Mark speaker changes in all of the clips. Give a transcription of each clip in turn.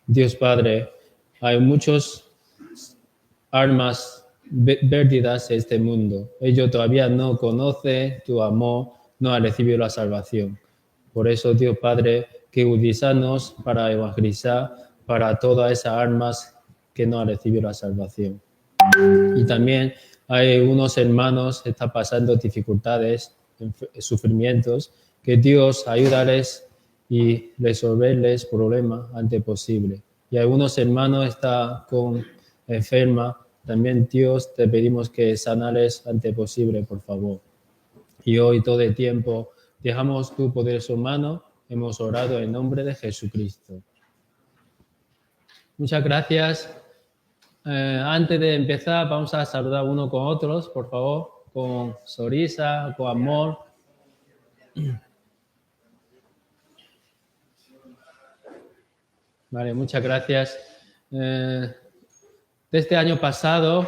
Speaker 1: Dios Padre, hay muchos almas perdidas en este mundo. Ellos todavía no conocen tu amor, no han recibido la salvación. Por eso, Dios Padre, que utilízanos para evangelizar para todas esas almas que no han recibido la salvación. Y también hay unos hermanos que están pasando dificultades, sufrimientos, que Dios ayúdales y resolverles problemas antes posible. Y algunos hermanos están enferma, también Dios te pedimos que sanales antes posible, por favor. Y hoy todo el tiempo dejamos tu poderoso mano, hemos orado en nombre de Jesucristo. Muchas gracias. Antes de empezar, vamos a saludar uno con otros, por favor, con sonrisa, con amor. Vale, muchas gracias. Desde este año pasado,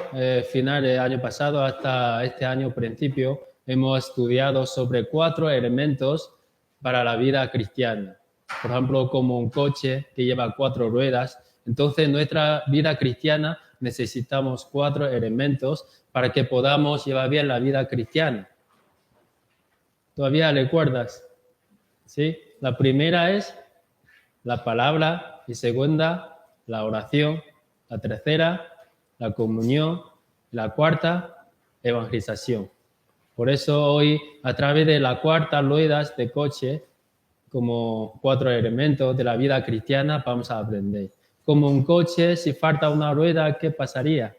Speaker 1: final del año pasado hasta este año principio, hemos estudiado sobre 4 elementos para la vida cristiana. Por ejemplo, como un coche que lleva 4 ruedas. Entonces, en nuestra vida cristiana necesitamos 4 elementos para que podamos llevar bien la vida cristiana. ¿Todavía recuerdas? ¿Sí? La primera es la palabra, y segunda, la oración, la tercera, la comunión, la cuarta, evangelización. Por eso hoy, a través de las 4 ruedas de coche, como 4 elementos de la vida cristiana, vamos a aprender. Como un coche, si falta una rueda, ¿qué pasaría?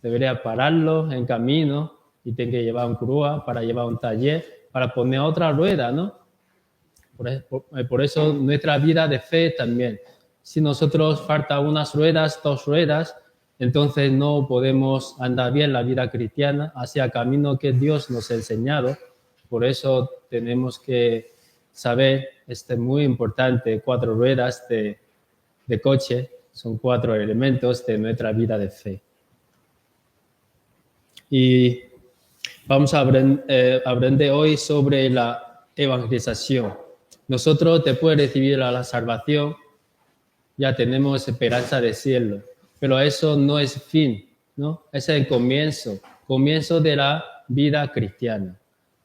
Speaker 1: Debería pararlo en camino y tiene que llevar un grúa para llevar un taller para poner otra rueda, ¿no? Por eso nuestra vida de fe también. Si nosotros falta unas ruedas, 2 ruedas, entonces no podemos andar bien la vida cristiana hacia el camino que Dios nos ha enseñado. Por eso tenemos que saber, es muy importante, 4 ruedas de coche, son 4 elementos de nuestra vida de fe. Y vamos a aprender hoy sobre la evangelización. Nosotros, después de recibir la salvación, ya tenemos esperanza de cielo. Pero eso no es fin, ¿no? Es el comienzo de la vida cristiana.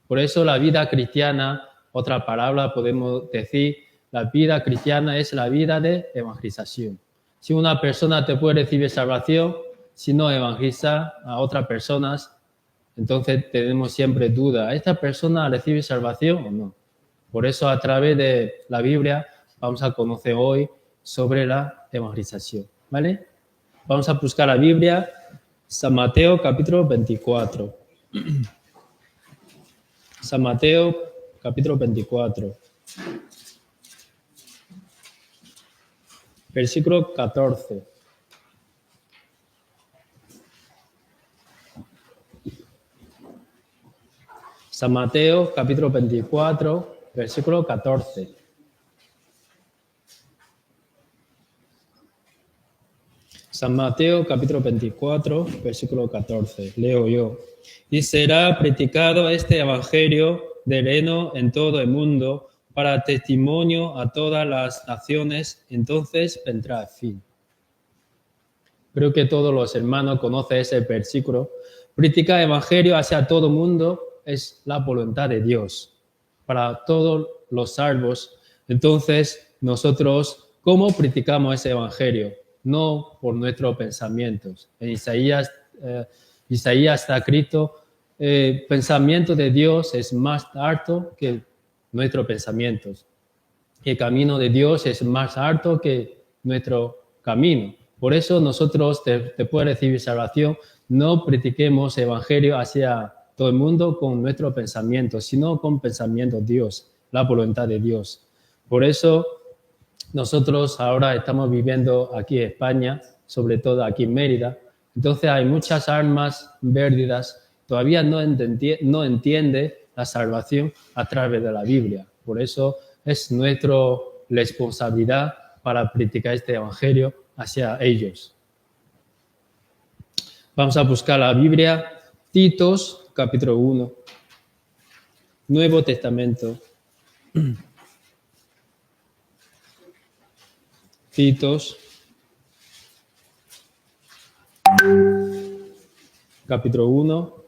Speaker 1: Por eso la vida cristiana, otra palabra podemos decir, la vida cristiana es la vida de evangelización. Si una persona te puede recibir salvación, si no evangeliza a otras personas, entonces tenemos siempre duda, ¿esta persona recibe salvación o no? Por eso a través de la Biblia vamos a conocer hoy sobre la evangelización, ¿vale? Vamos a buscar la Biblia, San Mateo capítulo 24. San Mateo capítulo 24. Versículo 14. San Mateo capítulo 24, versículo 14. San Mateo capítulo 24, versículo 14. Leo yo. Y será predicado este evangelio del reino en todo el mundo para testimonio a todas las naciones, entonces vendrá el fin. Creo que todos los hermanos conocen ese versículo. Predicar el evangelio hacia todo el mundo es la voluntad de Dios para todos los salvos. Entonces, nosotros, ¿cómo predicamos ese evangelio? No por nuestros pensamientos. En Isaías está escrito, el pensamiento de Dios es más alto que nuestros pensamientos. El camino de Dios es más alto que nuestro camino. Por eso nosotros, después de recibir salvación, no prediquemos evangelio hacia todo el mundo con nuestros pensamientos, sino con pensamientos de Dios, la voluntad de Dios. Por eso nosotros ahora estamos viviendo aquí en España, sobre todo aquí en Mérida. Entonces hay muchas almas perdidas, todavía no entiende la salvación a través de la Biblia. Por eso es nuestra responsabilidad para predicar este evangelio hacia ellos. Vamos a buscar la Biblia, Titos, capítulo 1, Nuevo Testamento. Titos, capítulo 1,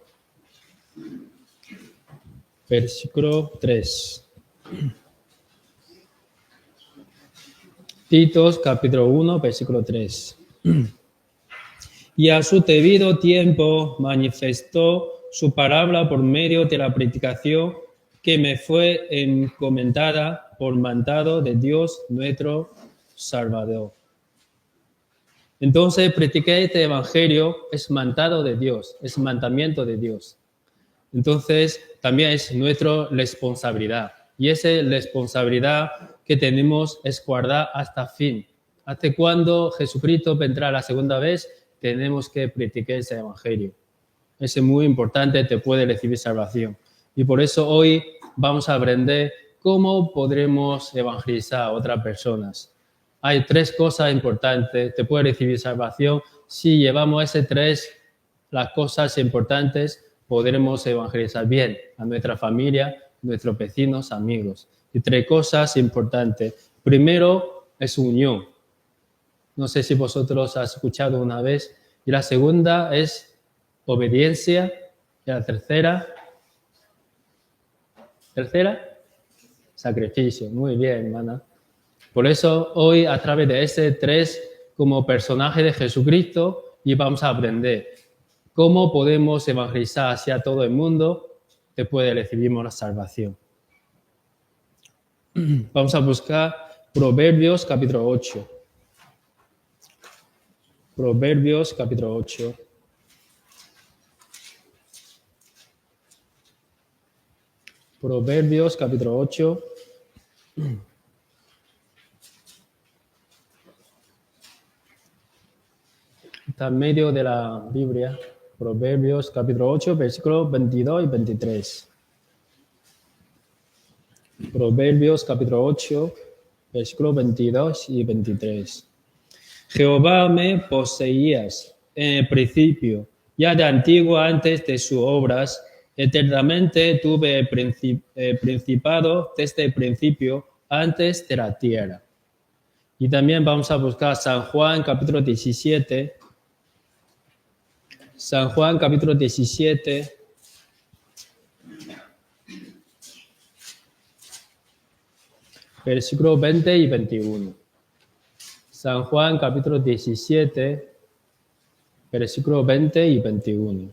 Speaker 1: versículo 3. Titos, capítulo 1, versículo 3. Y a su debido tiempo manifestó su palabra por medio de la predicación que me fue encomendada por mandado de Dios nuestro Salvador. Entonces, predicar este evangelio es mandado de Dios, es mandamiento de Dios. Entonces, también es nuestra responsabilidad. Y esa responsabilidad que tenemos es guardar hasta fin. Hasta cuando Jesucristo vendrá la segunda vez, tenemos que predicar ese evangelio. Es muy importante, te puede recibir salvación. Y por eso hoy vamos a aprender cómo podremos evangelizar a otras personas. Hay 3 cosas importantes, te puede recibir salvación. Si llevamos esas 3, las cosas importantes, podremos evangelizar bien a nuestra familia, nuestros vecinos, amigos. Y 3 cosas importantes. Primero es unión. No sé si vosotros has escuchado una vez. Y la segunda es obediencia. Y la tercera, sacrificio. Muy bien, hermana. Por eso hoy, a través de ese 3, como personaje de Jesucristo, y vamos a aprender cómo podemos evangelizar hacia todo el mundo después de recibir la salvación. Vamos a buscar Proverbios capítulo 8. Proverbios capítulo 8. Proverbios capítulo 8. Está en medio de la Biblia. Proverbios capítulo 8, versículos 22 y 23. Proverbios capítulo 8, versículos 22 y 23. Jehová me poseías en el principio, ya de antiguo antes de sus obras, eternamente tuve el principado desde el principio, antes de la tierra. Y también vamos a buscar San Juan capítulo 17. San Juan capítulo 17. Versículos 20 y 21. San Juan capítulo 17, versículos 20 y 21.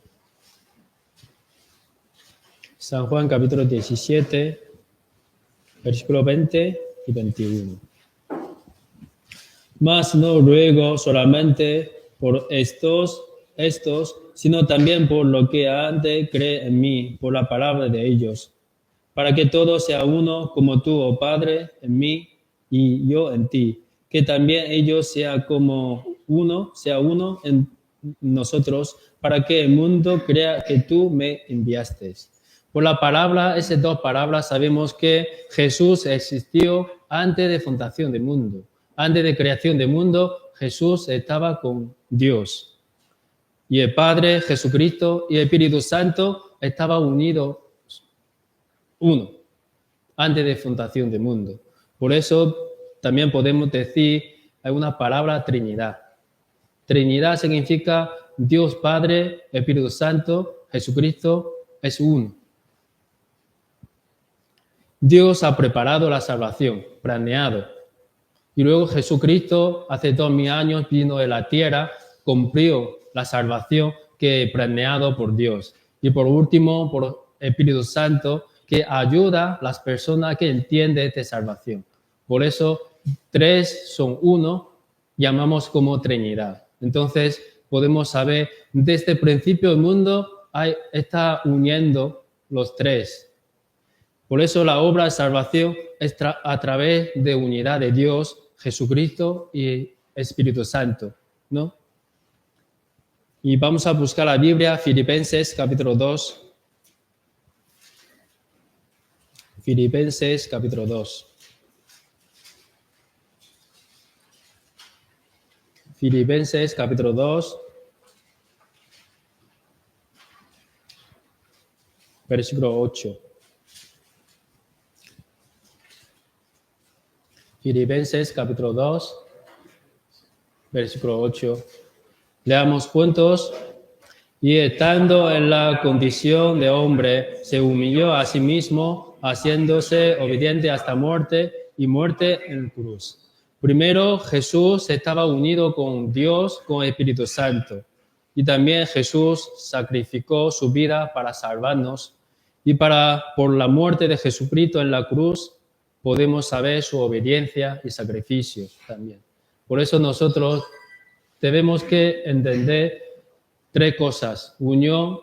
Speaker 1: San Juan capítulo 17, versículos 20 y 21. Mas no ruego solamente por estos, sino también por lo que han de creer en mí, por la palabra de ellos, para que todo sea uno, como tú, oh Padre, en mí y yo en ti, que también ellos sean como uno, sea uno en nosotros, para que el mundo crea que tú me enviaste. Por la palabra, esas 2 palabras, sabemos que Jesús existió antes de fundación del mundo. Antes de creación del mundo, Jesús estaba con Dios. Y el Padre, Jesucristo y el Espíritu Santo estaban unidos uno, antes de fundación del mundo. Por eso también podemos decir, hay una palabra Trinidad. Trinidad significa Dios Padre, Espíritu Santo, Jesucristo es uno. Dios ha preparado la salvación, planeado. Y luego Jesucristo, hace 2000 años, vino de la tierra, cumplió la salvación que planeado por Dios. Y por último, por Espíritu Santo, que ayuda a las personas que entienden esta salvación. Por eso, 3 son uno, llamamos como Trinidad. Entonces, podemos saber, desde el principio del mundo, está uniendo los 3. Por eso la obra de salvación es a través de unidad de Dios, Jesucristo y Espíritu Santo, ¿no? Y vamos a buscar la Biblia, Filipenses capítulo 2. Filipenses capítulo 2. Filipenses capítulo 2. Versículo 8. Filipenses capítulo 2, versículo 8. Leamos juntos. Y estando en la condición de hombre, se humilló a sí mismo, haciéndose obediente hasta muerte y muerte en cruz. Primero, Jesús estaba unido con Dios, con el Espíritu Santo. Y también Jesús sacrificó su vida para salvarnos. Y por la muerte de Jesucristo en la cruz, podemos saber su obediencia y sacrificio también. Por eso nosotros debemos que entender tres cosas: unión,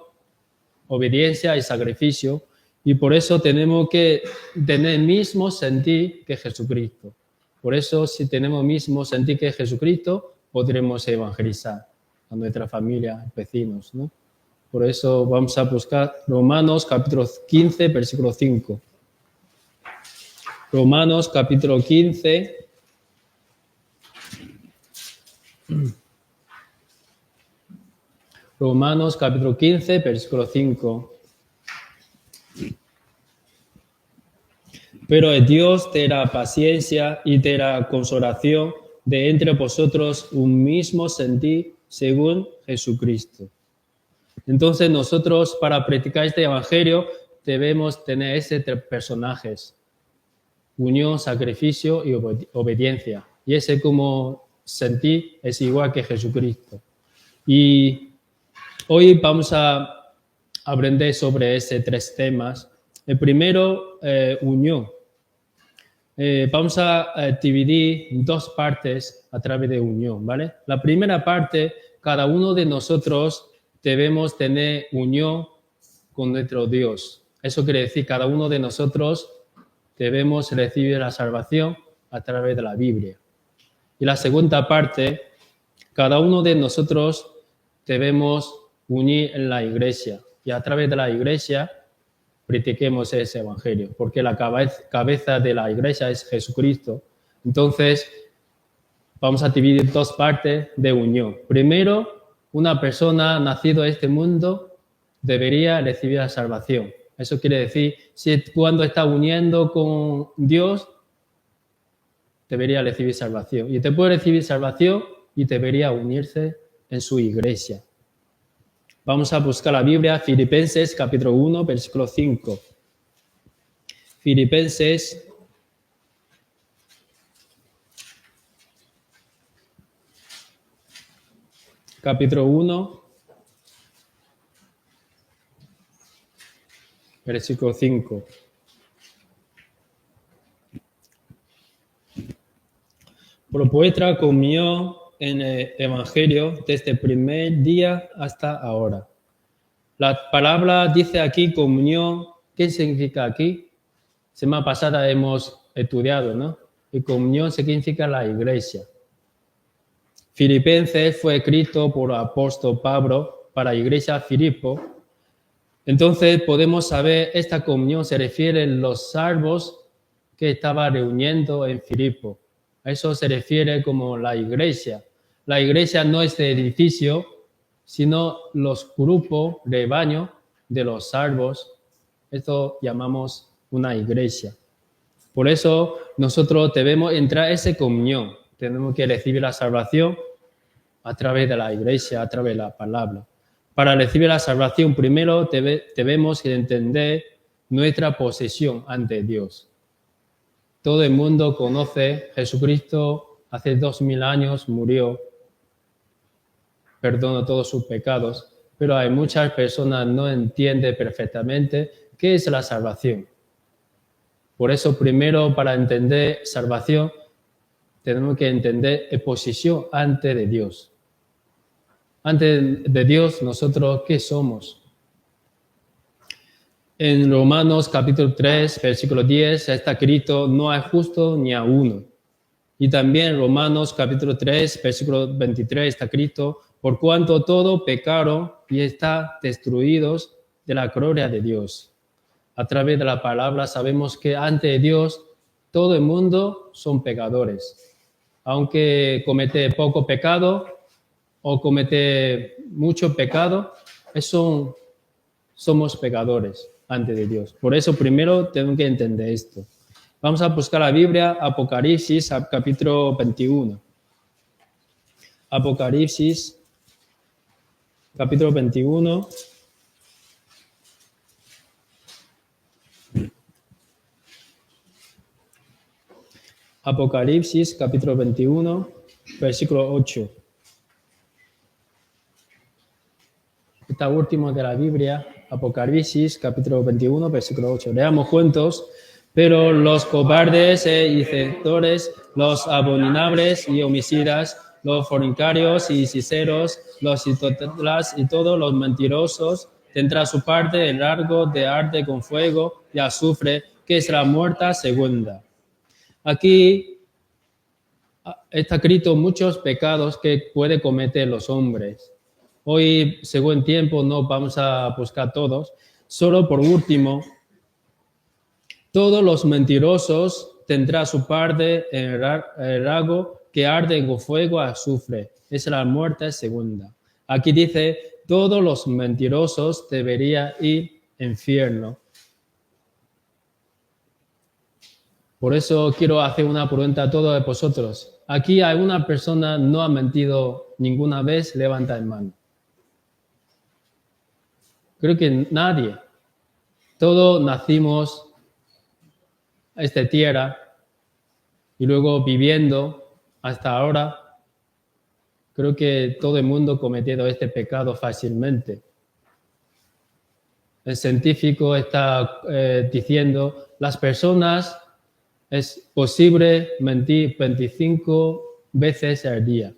Speaker 1: obediencia y sacrificio. Y por eso tenemos que tener el mismo sentir que Jesucristo. Por eso, si tenemos el mismo sentir que Jesucristo, podremos evangelizar a nuestra familia, vecinos, ¿no? Por eso vamos a buscar Romanos capítulo 15, versículo 5. Romanos capítulo 15. Romanos capítulo 15, versículo 5. Pero el Dios de la paciencia y de la consolación de entre vosotros un mismo sentir según Jesucristo. Entonces nosotros, para practicar este evangelio, debemos tener esos tres personajes: unión, sacrificio y obediencia. Y ese como sentir es igual que Jesucristo. Y hoy vamos a aprender sobre esos tres temas. El primero, unión. Vamos a dividir en dos partes a través de unión, ¿vale? La primera parte, cada uno de nosotros debemos tener unión con nuestro Dios. Eso quiere decir, cada uno de nosotros debemos recibir la salvación a través de la Biblia. Y la segunda parte, cada uno de nosotros debemos unir en la iglesia. Y a través de la iglesia practiquemos ese evangelio, porque la cabeza de la iglesia es Jesucristo. Entonces, vamos a dividir dos partes de unión. Primero, una persona nacida en este mundo debería recibir la salvación. Eso quiere decir, si cuando está uniendo con Dios, debería recibir salvación. Y después de recibir salvación, y debería unirse en su iglesia. Vamos a buscar la Biblia, Filipenses capítulo 1, versículo 5. Filipenses capítulo 1, versículo 5. Por vuestra comunión en el Evangelio desde el primer día hasta ahora. La palabra dice aquí comunión. ¿Qué significa aquí? Semana pasada hemos estudiado, ¿no? Y comunión significa la iglesia. Filipenses fue escrito por el apóstol Pablo para la iglesia de Filipo. Entonces podemos saber, esta comunión se refiere a los salvos que estaba reuniendo en Filipo. A eso se refiere como la iglesia. La iglesia no es el edificio, sino los grupos, rebaño de los salvos. Esto llamamos una iglesia. Por eso nosotros debemos entrar en esa comunión. Tenemos que recibir la salvación a través de la iglesia, a través de la palabra. Para recibir la salvación, primero debemos entender nuestra posición ante Dios. Todo el mundo conoce Jesucristo, hace 2000 años murió, perdonó todos sus pecados, pero hay muchas personas que no entienden perfectamente qué es la salvación. Por eso, primero, para entender salvación, tenemos que entender la posición ante de Dios. Ante de Dios, nosotros, ¿qué somos? En Romanos capítulo 3, versículo 10, está escrito, no hay justo ni a uno. Y también en Romanos capítulo 3, versículo 23, está escrito, por cuanto todo pecaron y están destruidos de la gloria de Dios. A través de la palabra sabemos que ante Dios todo el mundo son pecadores. Aunque comete poco pecado o comete mucho pecado, somos pecadores ante de Dios. Por eso primero tengo que entender esto. Vamos a buscar la Biblia, Apocalipsis, capítulo 21. Apocalipsis, capítulo 21. Apocalipsis, capítulo 21, versículo 8. Esta última de la Biblia, Apocalipsis, capítulo 21, versículo 8. Leamos juntos. Pero los cobardes e inceptores, los abominables y homicidas, los fornicarios y hechiceros, los idólatras y todos los mentirosos, tendrá su parte el largo de arde con fuego y azufre, que es la muerte segunda. Aquí está escrito muchos pecados que pueden cometer los hombres. Hoy, según tiempo, no vamos a buscar todos. Solo por último, todos los mentirosos tendrán su parte en el lago que arde con fuego y azufre. Es la muerte segunda. Aquí dice, todos los mentirosos deberían ir al infierno. Por eso quiero hacer una pregunta a todos vosotros. ¿Aquí alguna persona no ha mentido ninguna vez? Levanta la mano. Creo que nadie. Todos nacimos a esta tierra y luego viviendo hasta ahora. Creo que todo el mundo ha cometido este pecado fácilmente. El científico está diciendo, las personas es posible mentir 25 veces al día.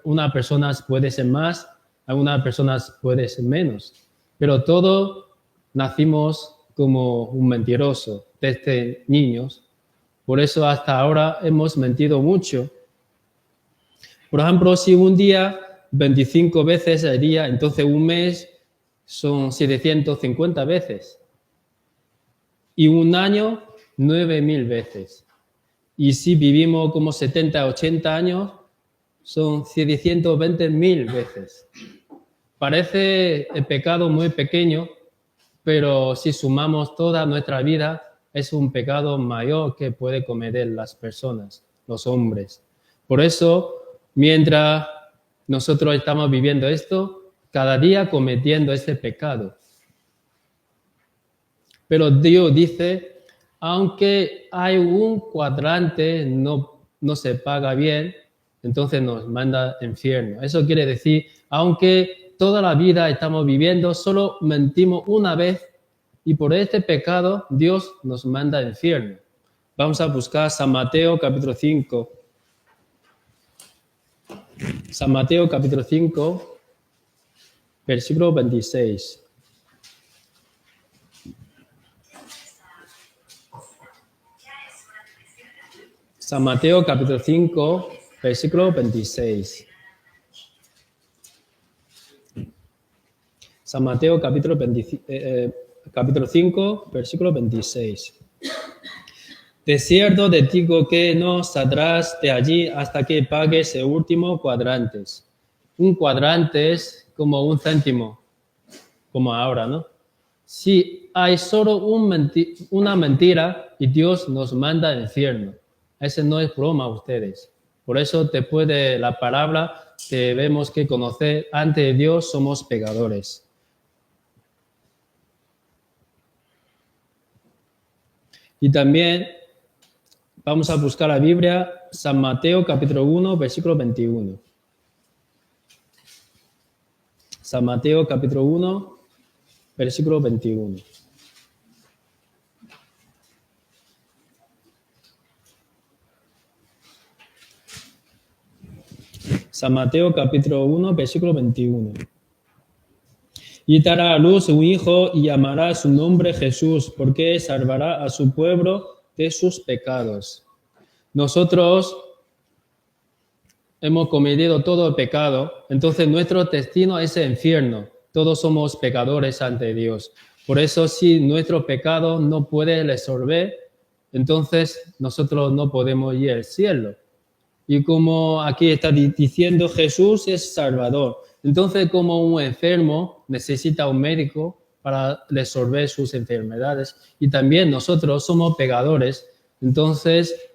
Speaker 1: Unas personas puede ser más, algunas personas puede ser menos, pero todos nacimos como un mentiroso desde niños. Por eso hasta ahora hemos mentido mucho. Por ejemplo, si un día 25 veces al día, entonces un mes son 750 veces. Y un año, 9.000 veces. Y si vivimos como 70, 80 años, son 720.000 veces. Parece el pecado muy pequeño, pero si sumamos toda nuestra vida, es un pecado mayor que puede cometer las personas, los hombres. Por eso, mientras nosotros estamos viviendo esto, cada día cometiendo este pecado. Pero Dios dice, aunque hay un cuadrante no se paga bien, entonces nos manda al infierno. Eso quiere decir, aunque toda la vida estamos viviendo, solo mentimos una vez y por este pecado Dios nos manda al infierno. Vamos a buscar San Mateo capítulo 5. San Mateo capítulo 5, versículo 26. San Mateo capítulo 5, versículo 26. San Mateo capítulo 5, versículo 26. De cierto te digo que no saldrás de allí hasta que pagues el último cuadrante. Un cuadrante es como un céntimo, como ahora, ¿no? Si hay solo una mentira y Dios nos manda al infierno. Ese no es broma, ustedes. Por eso, después de la palabra, debemos que conocer, ante Dios somos pecadores. Y también vamos a buscar la Biblia, San Mateo capítulo 1, versículo 21. San Mateo capítulo 1, versículo 21. San Mateo capítulo 1, versículo 21. Y dará a luz un hijo y llamará su nombre Jesús, porque salvará a su pueblo de sus pecados. Nosotros hemos cometido todo el pecado, entonces nuestro destino es el infierno. Todos somos pecadores ante Dios. Por eso, si nuestro pecado no puede resolver, entonces nosotros no podemos ir al cielo. Y como aquí está diciendo, Jesús es Salvador. Entonces, como un enfermo necesita un médico para resolver sus enfermedades, y también nosotros somos pecadores, entonces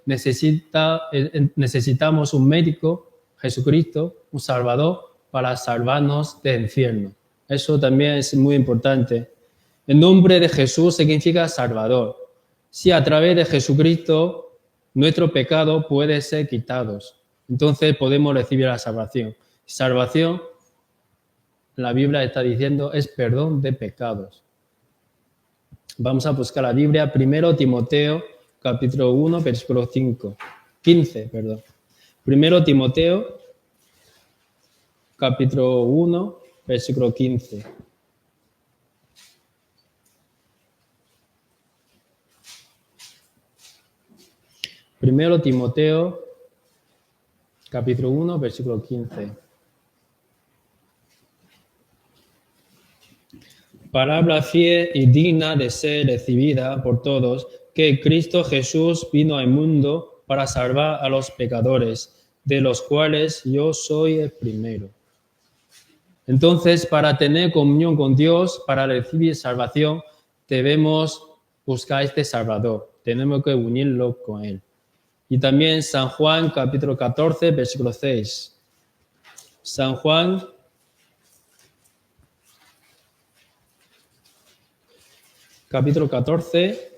Speaker 1: necesitamos un médico Jesucristo, un Salvador, para salvarnos del infierno. Eso también es muy importante. El nombre de Jesús significa Salvador. Si a través de Jesucristo nuestro pecado puede ser quitados, entonces podemos recibir la salvación. Salvación, la Biblia está diciendo, es perdón de pecados. Vamos a buscar la Biblia, 1 Timoteo, capítulo 1, versículo 15. 1 Timoteo, capítulo 1, versículo 15. Primero Timoteo, capítulo 1, versículo 15. Palabra fiel y digna de ser recibida por todos, que Cristo Jesús vino al mundo para salvar a los pecadores, de los cuales yo soy el primero. Entonces, para tener comunión con Dios, para recibir salvación, debemos buscar este Salvador. Tenemos que unirlo con Él. Y también San Juan, capítulo 14, versículo 6. San Juan, capítulo 14,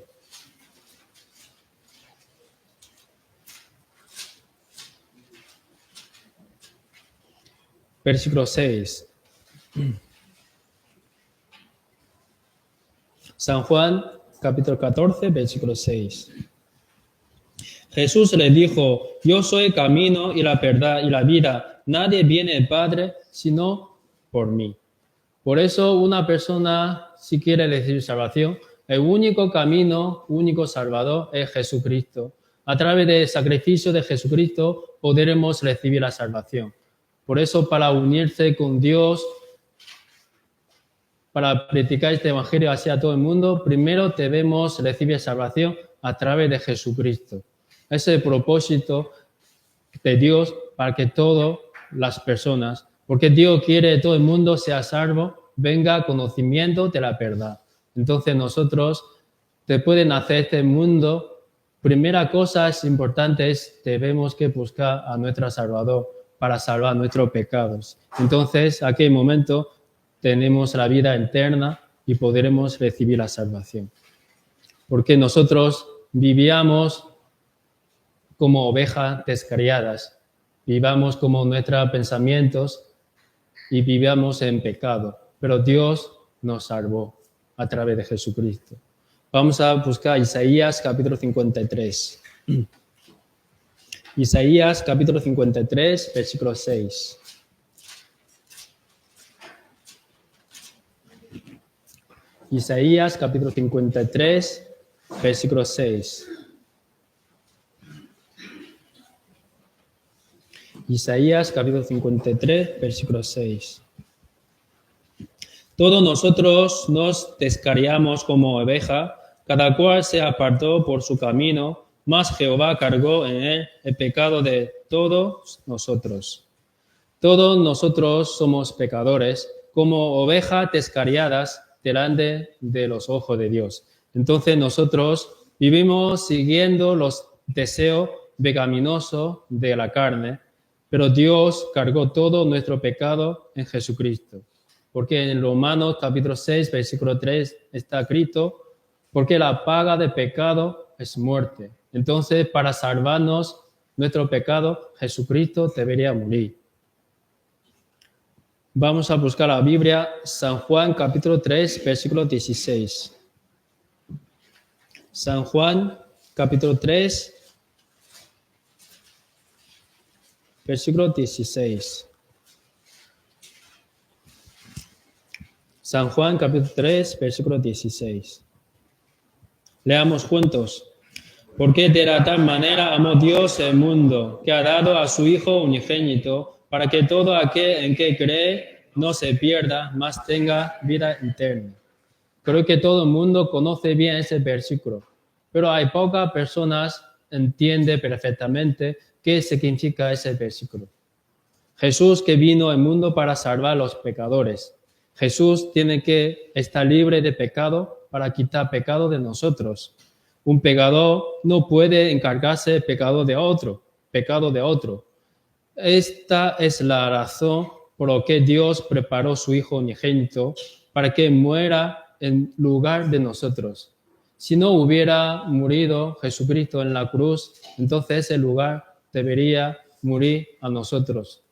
Speaker 1: versículo 6. San Juan, capítulo 14, versículo 6. Jesús le dijo, yo soy el camino y la verdad y la vida. Nadie viene al Padre sino por mí. Por eso una persona, si quiere recibir salvación, el único camino, único Salvador es Jesucristo. A través del sacrificio de Jesucristo podremos recibir la salvación. Por eso, para unirse con Dios, para predicar este evangelio hacia todo el mundo, primero debemos recibir salvación a través de Jesucristo. Ese es el propósito de Dios para que todas las personas, porque Dios quiere que todo el mundo sea salvo, venga conocimiento de la verdad. Entonces nosotros, después de nacer este mundo, primera cosa es importante es debemos que buscar a nuestro Salvador para salvar nuestros pecados. Entonces, aquel momento tenemos la vida eterna y podremos recibir la salvación. Porque nosotros vivíamos como ovejas descarriadas, vivamos como nuestros pensamientos y vivíamos en pecado. Pero Dios nos salvó a través de Jesucristo. Vamos a buscar Isaías capítulo 53. Isaías capítulo 53, versículo 6. Isaías capítulo 53, versículo 6. Isaías capítulo 53, versículo 6. Todos nosotros nos descarriamos como oveja, cada cual se apartó por su camino, mas Jehová cargó en él el pecado de todos nosotros. Todos nosotros somos pecadores, como ovejas descarriadas delante de los ojos de Dios. Entonces nosotros vivimos siguiendo los deseos pecaminosos de la carne, pero Dios cargó todo nuestro pecado en Jesucristo. Porque en Romanos capítulo 6, versículo 3 está escrito, porque la paga del pecado es muerte. Entonces, para salvarnos nuestro pecado, Jesucristo debería morir. Vamos a buscar la Biblia, San Juan capítulo 3, versículo 16. San Juan capítulo 3, versículo 16. San Juan capítulo 3, versículo 16. Leamos juntos. Porque de la tal manera amó Dios el mundo, que ha dado a su Hijo unigénito, para que todo aquel en que cree no se pierda, mas tenga vida eterna. Creo que todo el mundo conoce bien ese versículo, pero hay pocas personas que entienden perfectamente qué significa ese versículo. Jesús que vino al mundo para salvar a los pecadores. Jesús tiene que estar libre de pecado para quitar pecado de nosotros. Un pecador no puede encargarse del pecado de otro. Esta es la razón por la que Dios preparó su Hijo unigénito para que muera en lugar de nosotros. Si no hubiera morido Jesucristo en la cruz, entonces ese lugar debería morir a nosotros.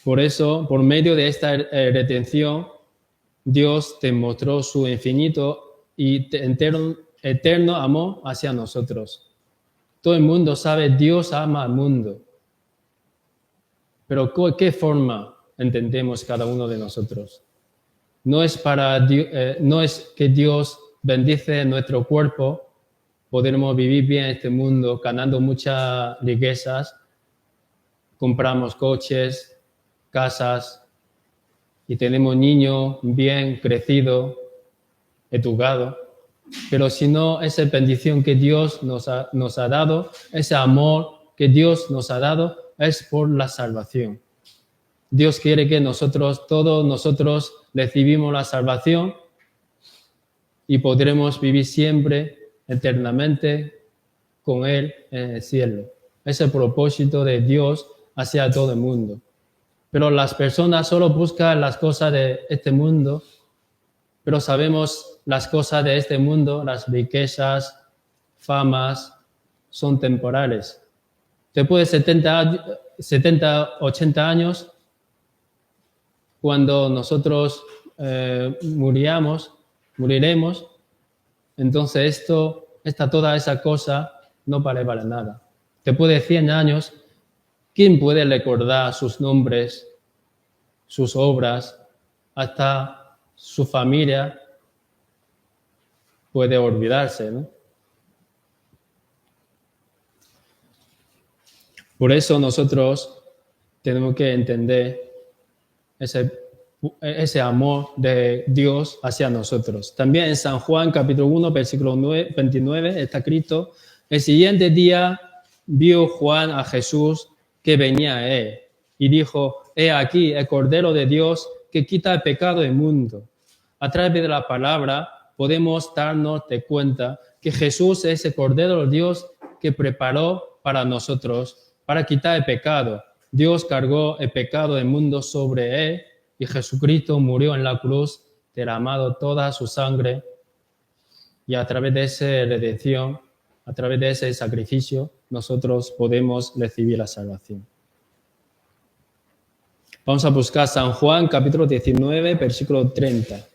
Speaker 1: Por eso, por medio de esta redención, Dios demostró su infinito y eterno amor hacia nosotros. Todo el mundo sabe, Dios ama al mundo. Pero ¿qué forma entendemos cada uno de nosotros? No es que Dios bendice nuestro cuerpo, podremos vivir bien en este mundo, ganando muchas riquezas, compramos coches, casas y tenemos niños bien crecidos, educados. Pero si no, esa bendición que Dios nos ha dado, ese amor que Dios nos ha dado, es por la salvación. Dios quiere que todos nosotros recibimos la salvación y podremos vivir siempre, eternamente, con Él en el cielo. Es el propósito de Dios hacia todo el mundo. Pero las personas solo buscan las cosas de este mundo, pero sabemos las cosas de este mundo, las riquezas, famas, son temporales. Después de 70, 80 años, cuando nosotros moriremos, entonces toda esa cosa no vale para nada. Después de 100 años, ¿quién puede recordar sus nombres, sus obras, hasta su familia puede olvidarse, ¿no? Por eso nosotros tenemos que entender ese amor de Dios hacia nosotros. También en San Juan, capítulo 1, versículo 29, está escrito: el siguiente día vio Juan a Jesús que venía a él y dijo: he aquí el Cordero de Dios que quita el pecado del mundo. A través de la palabra podemos darnos de cuenta que Jesús es el Cordero de Dios que preparó para nosotros, para quitar el pecado. Dios cargó el pecado del mundo sobre él y Jesucristo murió en la cruz, derramado toda su sangre, y a través de esa redención, a través de ese sacrificio, nosotros podemos recibir la salvación. Vamos a buscar San Juan, capítulo 19, versículo 30.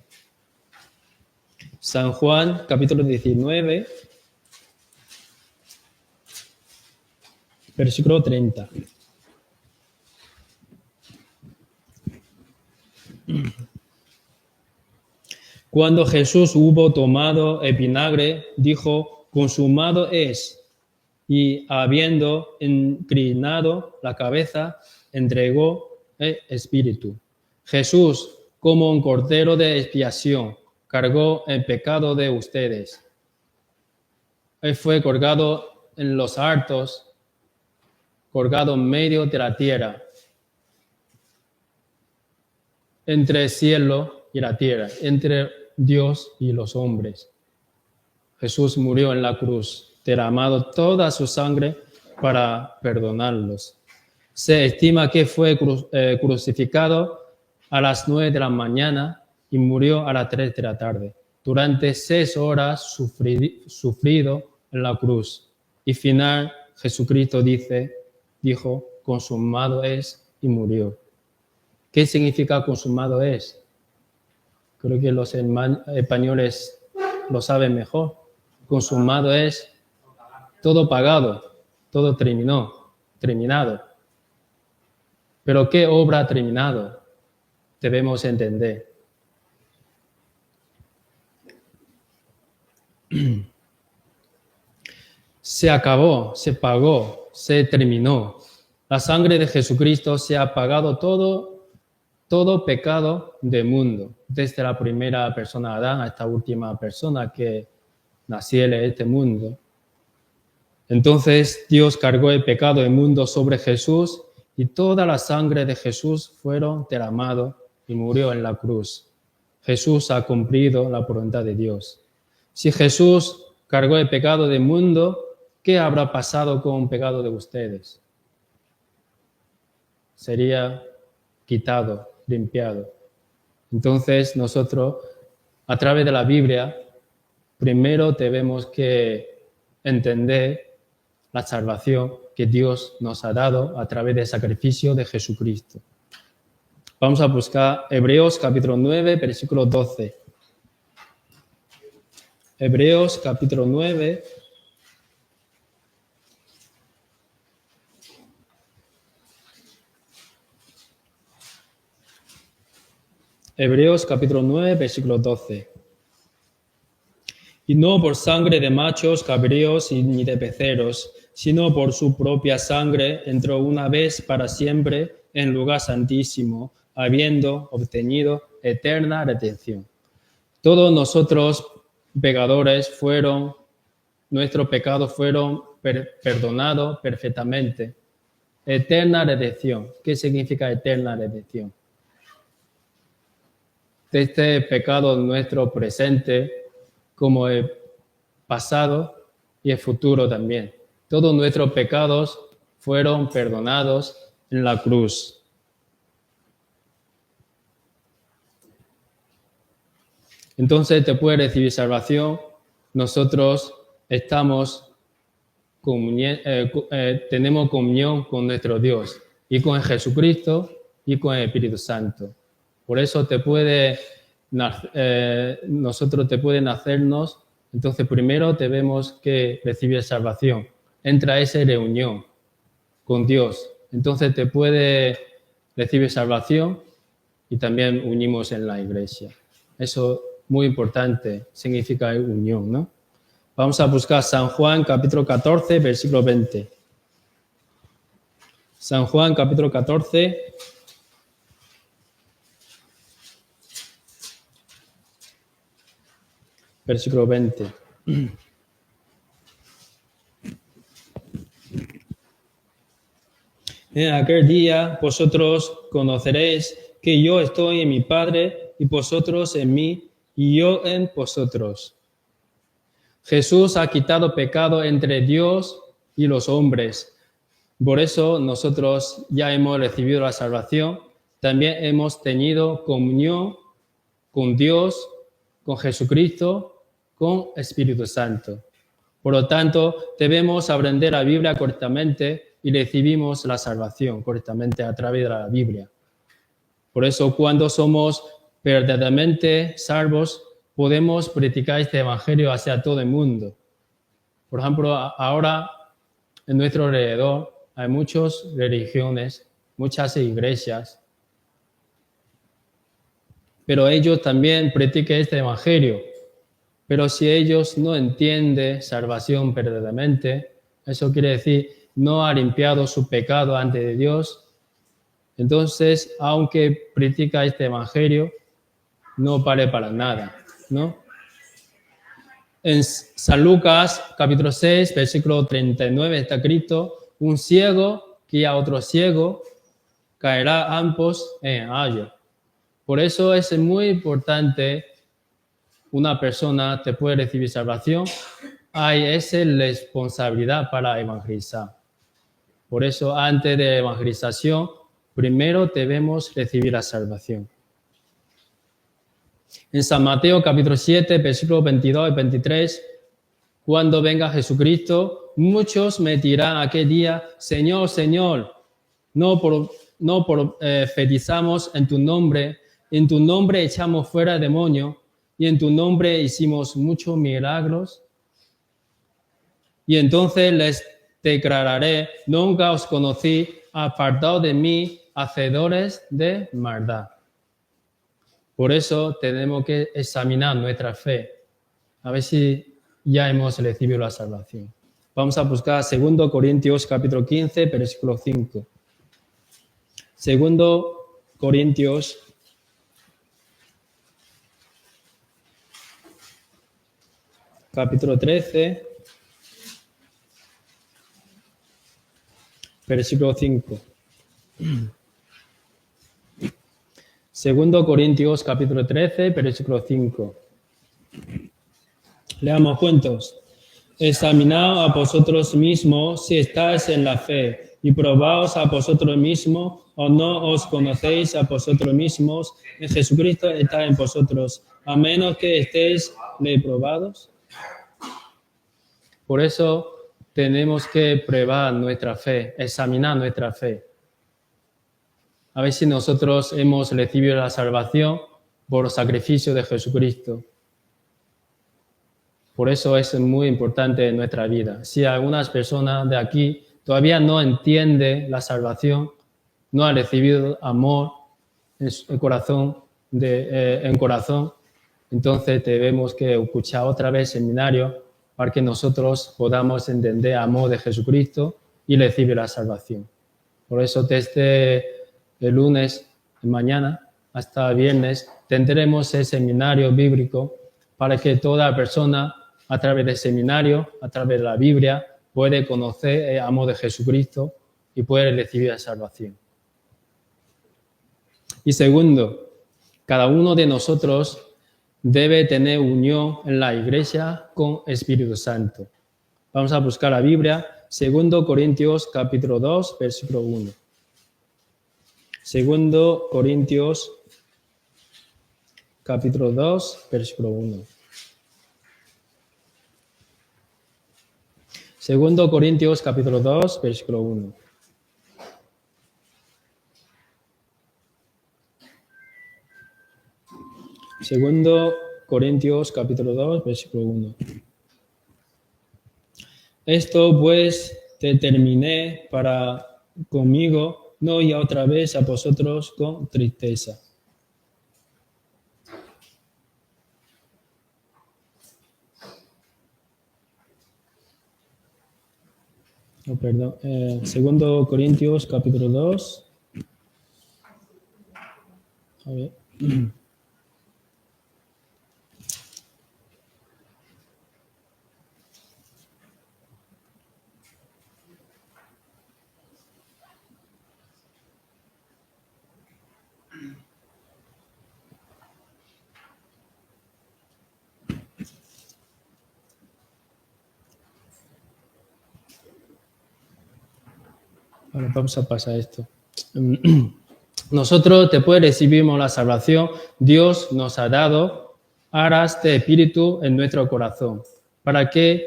Speaker 1: San Juan, capítulo 19, versículo 30. Cuando Jesús hubo tomado el vinagre, dijo: consumado es. Y habiendo inclinado la cabeza, entregó el Espíritu. Jesús, como un cordero de expiación, cargó el pecado de ustedes. Él fue colgado en los altos, colgado en medio de la tierra, entre el cielo y la tierra, entre Dios y los hombres. Jesús murió en la cruz, derramado toda su sangre para perdonarlos. Se estima que fue crucificado a las 9 de la mañana y murió a las 3 de la tarde. Durante 6 horas sufrido en la cruz. Y final, Jesucristo dijo: consumado es, y murió. ¿Qué significa consumado es? Creo que los españoles lo saben mejor. Consumado es todo pagado, todo terminado. Pero ¿qué obra ha terminado? Debemos entender. Se acabó, se pagó, se terminó. La sangre de Jesucristo se ha pagado todo pecado del mundo, desde la primera persona Adán hasta la última persona que naciera en este mundo. Entonces Dios cargó el pecado del mundo sobre Jesús y toda la sangre de Jesús fueron derramados y murió en la cruz. Jesús ha cumplido la voluntad de Dios. Si Jesús cargó el pecado del mundo, ¿qué habrá pasado con el pecado de ustedes? sería quitado, limpiado. Entonces nosotros, a través de la Biblia, primero tenemos que entender la salvación que Dios nos ha dado a través del sacrificio de Jesucristo. Vamos a buscar Hebreos capítulo 9, versículo 12. Hebreos capítulo 9. Hebreos capítulo 9, versículo 12. Y no por sangre de machos, cabríos ni de becerros, sino por su propia sangre entró una vez para siempre en lugar santísimo, habiendo obtenido eterna redención. Todos nosotros pecadores nuestros pecados fueron perdonados perfectamente. Eterna redención. ¿Qué significa eterna redención? De este pecado nuestro presente, como el pasado y el futuro también. Todos nuestros pecados fueron perdonados en la cruz. Entonces te puede recibir salvación. Nosotros tenemos comunión con nuestro Dios y con Jesucristo y con el Espíritu Santo. Por eso nosotros te pueden hacernos. Entonces primero tenemos que recibir salvación. Entra esa reunión con Dios. Entonces te puede recibir salvación y también unimos en la iglesia. Eso muy importante, significa unión, ¿no? Vamos a buscar San Juan capítulo 14, versículo 20. San Juan capítulo 14. Versículo 20. En aquel día vosotros conoceréis que yo estoy en mi Padre y vosotros en mí y yo en vosotros. Jesús ha quitado pecado entre Dios y los hombres. Por eso nosotros ya hemos recibido la salvación. También hemos tenido comunión con Dios, con Jesucristo, con Espíritu Santo. Por lo tanto, debemos aprender la Biblia correctamente y recibimos la salvación correctamente a través de la Biblia. Por eso, cuando somos verdaderamente salvos, podemos predicar este evangelio hacia todo el mundo. Por ejemplo, ahora en nuestro alrededor hay muchas religiones, muchas iglesias, pero ellos también predican este evangelio. Pero si ellos no entienden salvación verdaderamente, eso quiere decir no ha limpiado su pecado ante de Dios, entonces, aunque predica este evangelio, no vale para nada, ¿no? En San Lucas, capítulo 6, versículo 39, está escrito: un ciego guía a otro ciego, caerá ambos en hoyo. Por eso es muy importante. Una persona te puede recibir salvación, hay esa responsabilidad para evangelizar. Por eso, antes de evangelización, primero debemos recibir la salvación. En San Mateo, capítulo 7, versículos 22 y 23, cuando venga Jesucristo, muchos me dirán aquel día: Señor, Señor, no profetizamos en tu nombre echamos fuera demonios, y en tu nombre hicimos muchos milagros. Y entonces les declararé: nunca os conocí, apartados de mí, hacedores de maldad. Por eso tenemos que examinar nuestra fe, a ver si ya hemos recibido la salvación. Vamos a buscar 2 Corintios capítulo 15, versículo 5. 2 Corintios capítulo 13, versículo 5. 2 Corintios capítulo 13, versículo 5. Leamos juntos. Examinaos a vosotros mismos si estáis en la fe. y probaos a vosotros mismos, o no os conocéis a vosotros mismos, en Jesucristo está en vosotros, a menos que estéis reprobados. Por eso tenemos que probar nuestra fe, examinar nuestra fe. A ver si nosotros hemos recibido la salvación por el sacrificio de Jesucristo. Por eso es muy importante en nuestra vida. Si algunas personas de aquí todavía no entienden la salvación, no han recibido amor en el corazón, entonces debemos que escuchar otra vez el seminario para que nosotros podamos entender el amor de Jesucristo y recibir la salvación. Por eso desde el lunes de mañana hasta el viernes tendremos el seminario bíblico para que toda persona a través del seminario, a través de la Biblia, puede conocer el amor de Jesucristo y puede recibir la salvación. Y segundo, cada uno de nosotros debe tener unión en la Iglesia con Espíritu Santo. Vamos a buscar la Biblia, 2 Corintios capítulo 2, versículo 1. 2 Corintios capítulo 2, versículo 1. 2 Corintios capítulo 2, versículo 1. Segundo Corintios capítulo 2, versículo 1. Esto pues determiné para conmigo, no ir otra vez a vosotros con tristeza. Oh, perdón. 2 Corintios capítulo 2. A ver. Bueno, vamos a pasar esto. Nosotros, después recibimos la salvación, Dios nos ha dado aras de espíritu en nuestro corazón para que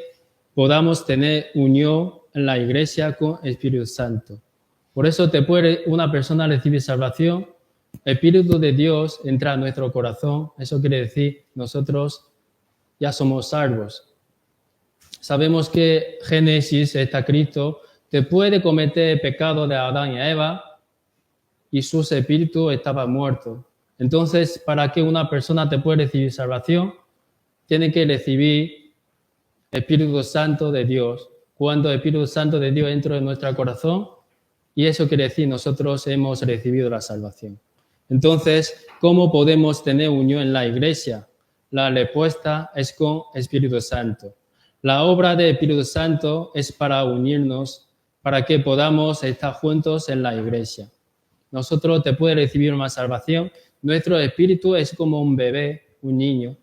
Speaker 1: podamos tener unión en la Iglesia con el Espíritu Santo. Por eso, después una persona recibe salvación, el Espíritu de Dios entra en nuestro corazón. Eso quiere decir, nosotros ya somos salvos. Sabemos que Génesis está escrito, después de cometer el pecado de Adán y Eva, y sus espíritus estaban muertos. Entonces, para que una persona te pueda recibir salvación, tiene que recibir el Espíritu Santo de Dios. Cuando el Espíritu Santo de Dios entra en nuestro corazón, y eso quiere decir, nosotros hemos recibido la salvación. Entonces, ¿cómo podemos tener unión en la Iglesia? La respuesta es con Espíritu Santo. La obra del Espíritu Santo es para unirnos, para que podamos estar juntos en la Iglesia. Nosotros después de recibir una salvación, nuestro espíritu es como un bebé, un niño.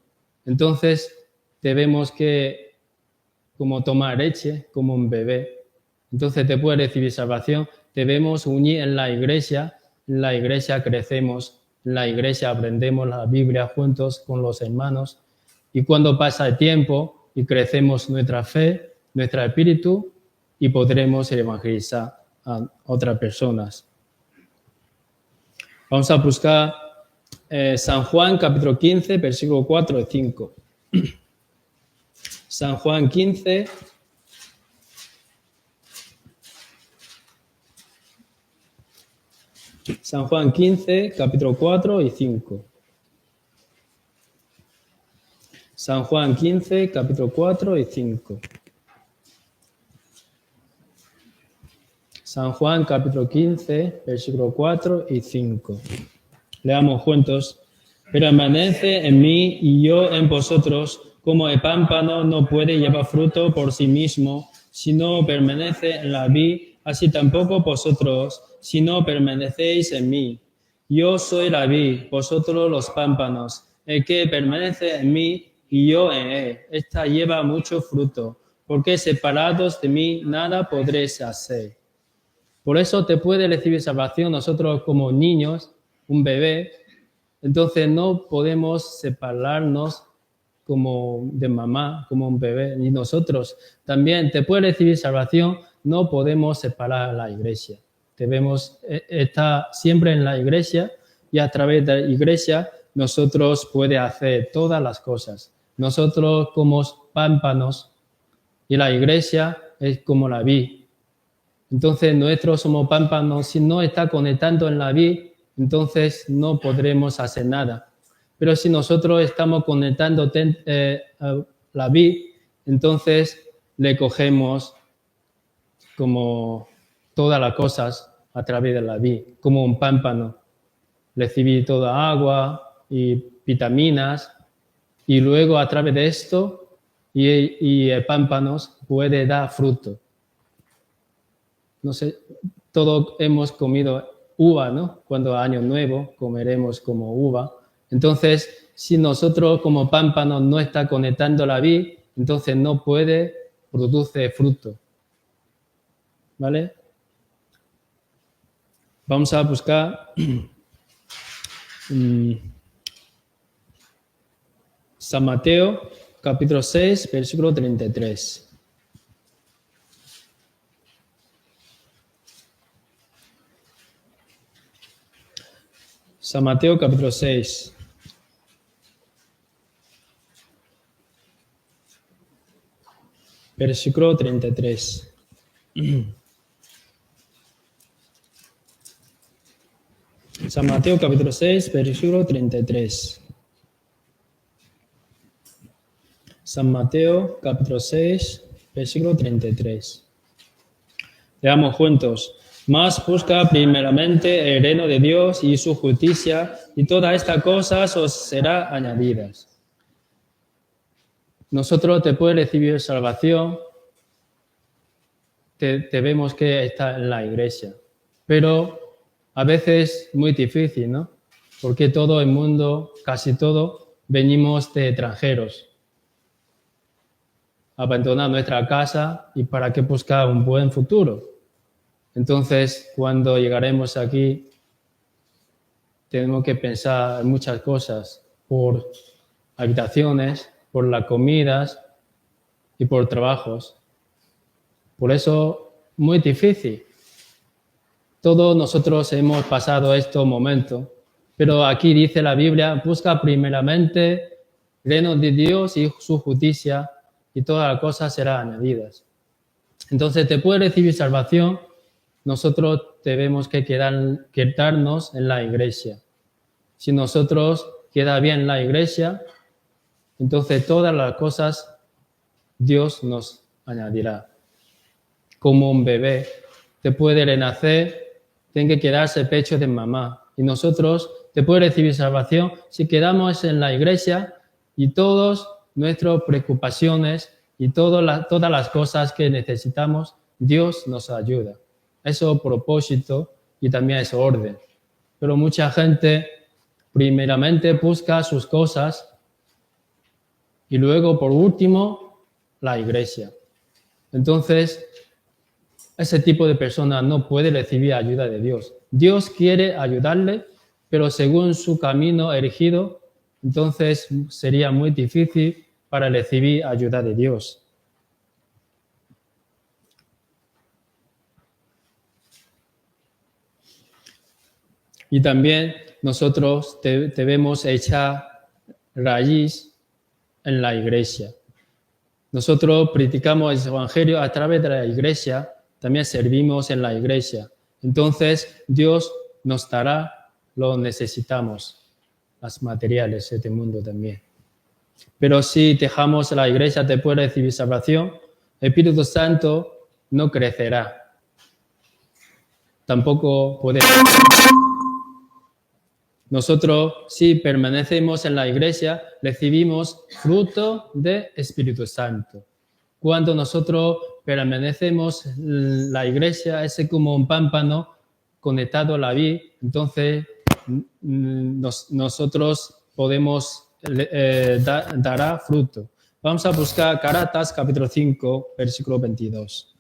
Speaker 1: Entonces, debemos que, como tomar leche, como un bebé. Entonces, después de recibir salvación, debemos unir en la Iglesia crecemos, en la Iglesia aprendemos la Biblia juntos con los hermanos. Y cuando pasa el tiempo y crecemos nuestra fe, nuestro espíritu, y podremos evangelizar a otras personas. Vamos a buscar San Juan, capítulo 15, versículo 4 y 5. San Juan 15. San Juan 15, capítulo 4 y 5. San Juan 15, capítulo 4 y 5. San Juan, capítulo 15, versículo 4 y 5. Leamos juntos. Permanece en mí y yo en vosotros, como el pámpano no puede llevar fruto por sí mismo, si no permanece en la vid, así tampoco vosotros, si no permanecéis en mí. Yo soy la vid, vosotros los pámpanos. El que permanece en mí y yo en él, esta lleva mucho fruto, porque separados de mí nada podréis hacer. Por eso te puede recibir salvación nosotros como niños, un bebé. Entonces no podemos separarnos como de mamá, como un bebé, ni nosotros. También te puede recibir salvación, no podemos separar a la iglesia. Debemos estar siempre en la iglesia y a través de la iglesia nosotros puede hacer todas las cosas. Nosotros como pámpanos y la iglesia es como la vid. Entonces nosotros somos pámpanos, si no está conectando en la vid, entonces no podremos hacer nada. Pero si nosotros estamos conectando la vid, entonces le cogemos como todas las cosas a través de la vid, como un pámpano. Recibir toda agua y vitaminas y luego a través de esto y el pámpano puede dar fruto. No sé, todos hemos comido uva, ¿no? Cuando año nuevo comeremos como uva. Entonces, si nosotros como pámpano no está conectando la vid, entonces no puede producir fruto. ¿Vale? Vamos a buscar San Mateo, capítulo 6, versículo 33. San Mateo, capítulo 6. Versículo 33. San Mateo, capítulo 6, versículo 33. San Mateo, capítulo 6, versículo 33. Leamos juntos. Mas busca primeramente el reino de Dios y su justicia, y todas estas cosas os serán añadidas. Nosotros te puede recibir salvación, tenemos que estar en la iglesia, pero a veces muy difícil, ¿no? Porque todo el mundo, casi todo, venimos de extranjeros. Abandonar nuestra casa y para qué buscar un buen futuro. Entonces, cuando llegaremos aquí, tenemos que pensar en muchas cosas, por habitaciones, por las comidas y por trabajos. Por eso, muy difícil. Todos nosotros hemos pasado estos momentos, pero aquí dice la Biblia, busca primeramente el reino de Dios y su justicia, y todas las cosas serán añadidas. Entonces, te puede recibir salvación, nosotros debemos que quedarnos en la iglesia. Si nosotros queda bien en la iglesia, entonces todas las cosas Dios nos añadirá. Como un bebé, te puede renacer, tiene que quedarse el pecho de mamá. Y nosotros te puede recibir salvación si quedamos en la iglesia y todas nuestras preocupaciones y todas las cosas que necesitamos, Dios nos ayuda. Eso es propósito y también es orden. Pero mucha gente primeramente busca sus cosas y luego, por último, la iglesia. Entonces, ese tipo de persona no puede recibir ayuda de Dios. Dios quiere ayudarle, pero según su camino elegido, entonces sería muy difícil para recibir ayuda de Dios. Y también nosotros debemos echar raíz en la iglesia. Nosotros predicamos el Evangelio a través de la iglesia, también servimos en la iglesia. Entonces, Dios nos dará lo que necesitamos, los materiales de este mundo también. Pero si dejamos la iglesia, te puede recibir salvación, el Espíritu Santo no crecerá. Tampoco puede. Nosotros, si permanecemos en la iglesia, recibimos fruto del Espíritu Santo. Cuando nosotros permanecemos en la iglesia, es como un pámpano conectado a la vid, entonces nosotros podemos dará fruto. Vamos a buscar Gálatas capítulo 5, versículo 22.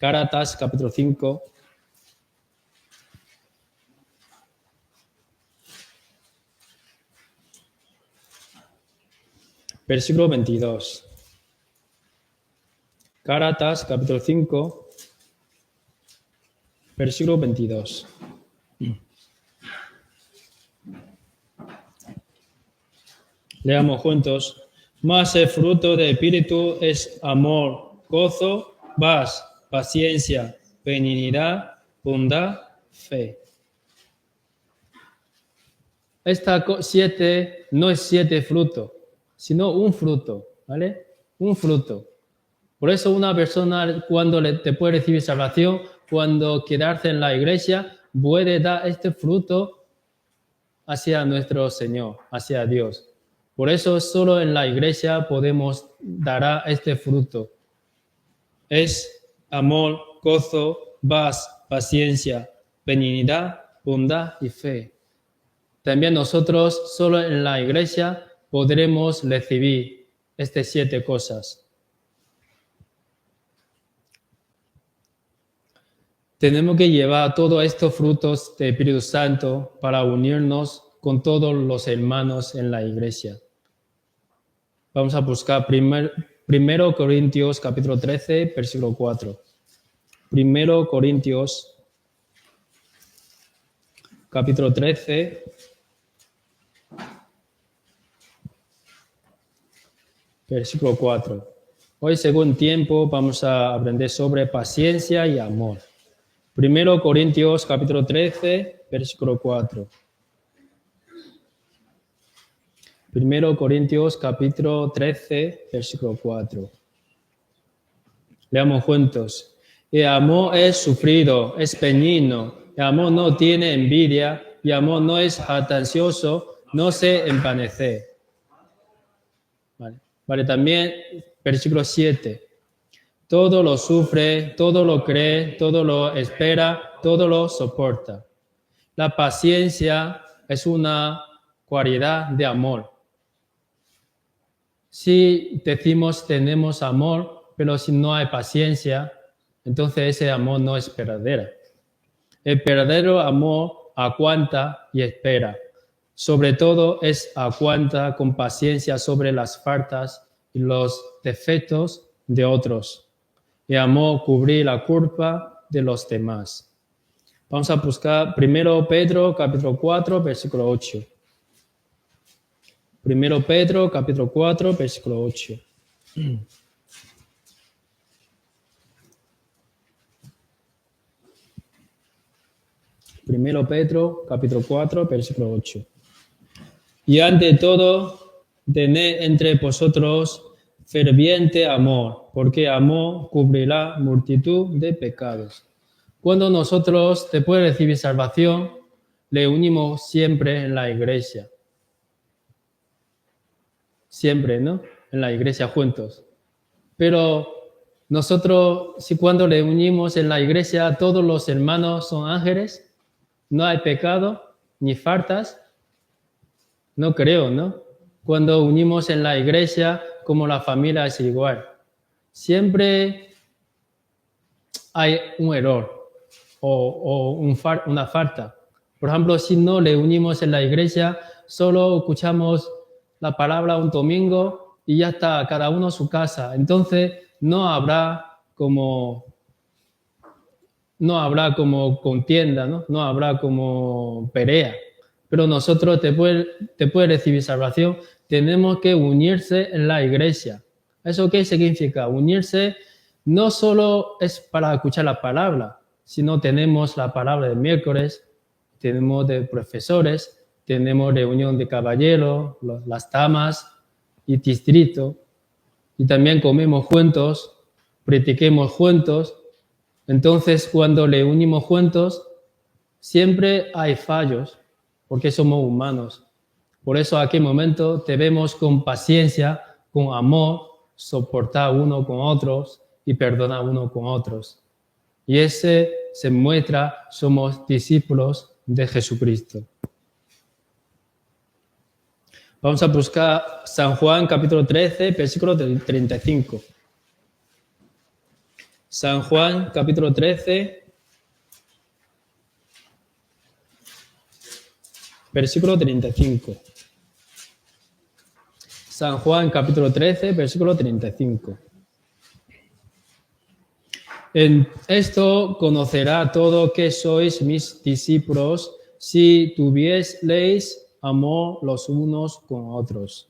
Speaker 1: Gálatas capítulo 5. Versículo 22. Gálatas capítulo 5, versículo 22. Leamos juntos. Mas el fruto del Espíritu es amor, gozo, paz, paciencia, benignidad, bondad, fe. Esta 7 no es 7 frutos, sino un fruto, ¿vale? Un fruto. Por eso una persona cuando te puede recibir salvación, cuando quedarse en la iglesia, puede dar este fruto hacia nuestro Señor, hacia Dios. Por eso solo en la iglesia podemos dar este fruto. Es amor, gozo, paz, paciencia, benignidad, bondad y fe. También nosotros solo en la iglesia podremos recibir estas 7 cosas. Tenemos que llevar todos estos frutos del Espíritu Santo para unirnos con todos los hermanos en la iglesia. Vamos a buscar 1 Corintios capítulo 13, versículo 4. 1 Corintios capítulo 13, versículo 4. Hoy, según tiempo, vamos a aprender sobre paciencia y amor. 1 Corintios capítulo 13, versículo 4. 1 Corintios capítulo 13, versículo 4. Leamos juntos. El amor es sufrido, es benigno. El amor no tiene envidia. El amor no es jactancioso, no se envanece. Vale, también versículo 7. Todo lo sufre, todo lo cree, todo lo espera, todo lo soporta. La paciencia es una cualidad de amor. Si decimos tenemos amor, pero si no hay paciencia, entonces ese amor no es verdadero. El verdadero amor aguanta y espera. Sobre todo aguanta con paciencia sobre las faltas y los defectos de otros. El amor cubre la culpa de los demás. Vamos a buscar 1 Pedro capítulo 4, versículo 8. 1 Pedro capítulo 4, versículo 8. 1 Pedro capítulo 4, versículo 8. Y ante todo, tened entre vosotros ferviente amor, porque amor cubrirá multitud de pecados. Cuando nosotros, después de recibir salvación, le unimos siempre en la iglesia. Siempre, ¿no? En la iglesia juntos. Pero nosotros, si cuando le unimos en la iglesia, todos los hermanos son ángeles, no hay pecado ni faltas, no creo, ¿no? Cuando unimos en la iglesia, como la familia es igual. Siempre hay un error o una falta. Por ejemplo, si no le unimos en la iglesia, solo escuchamos la palabra un domingo y ya está, cada uno a su casa. Entonces, no habrá como contienda, ¿no? No habrá como pelea. Pero nosotros, después de recibir salvación, tenemos que unirse en la iglesia. ¿Eso qué significa? Unirse no solo es para escuchar la palabra, sino tenemos la palabra de miércoles, tenemos de profesores, tenemos reunión de caballeros, las damas y distrito, y también comemos juntos, practiquemos juntos. Entonces, cuando le unimos juntos, siempre hay fallos, porque somos humanos. Por eso, a aquel momento debemos con paciencia, con amor, soportar uno con otros y perdonar uno con otros. Y ese se muestra, somos discípulos de Jesucristo. Vamos a buscar San Juan capítulo 13, versículo 35. San Juan, capítulo 13, versículo 35. San Juan, capítulo 13, versículo 35. En esto conocerá todo que sois mis discípulos, si tuvieseis amor los unos con otros.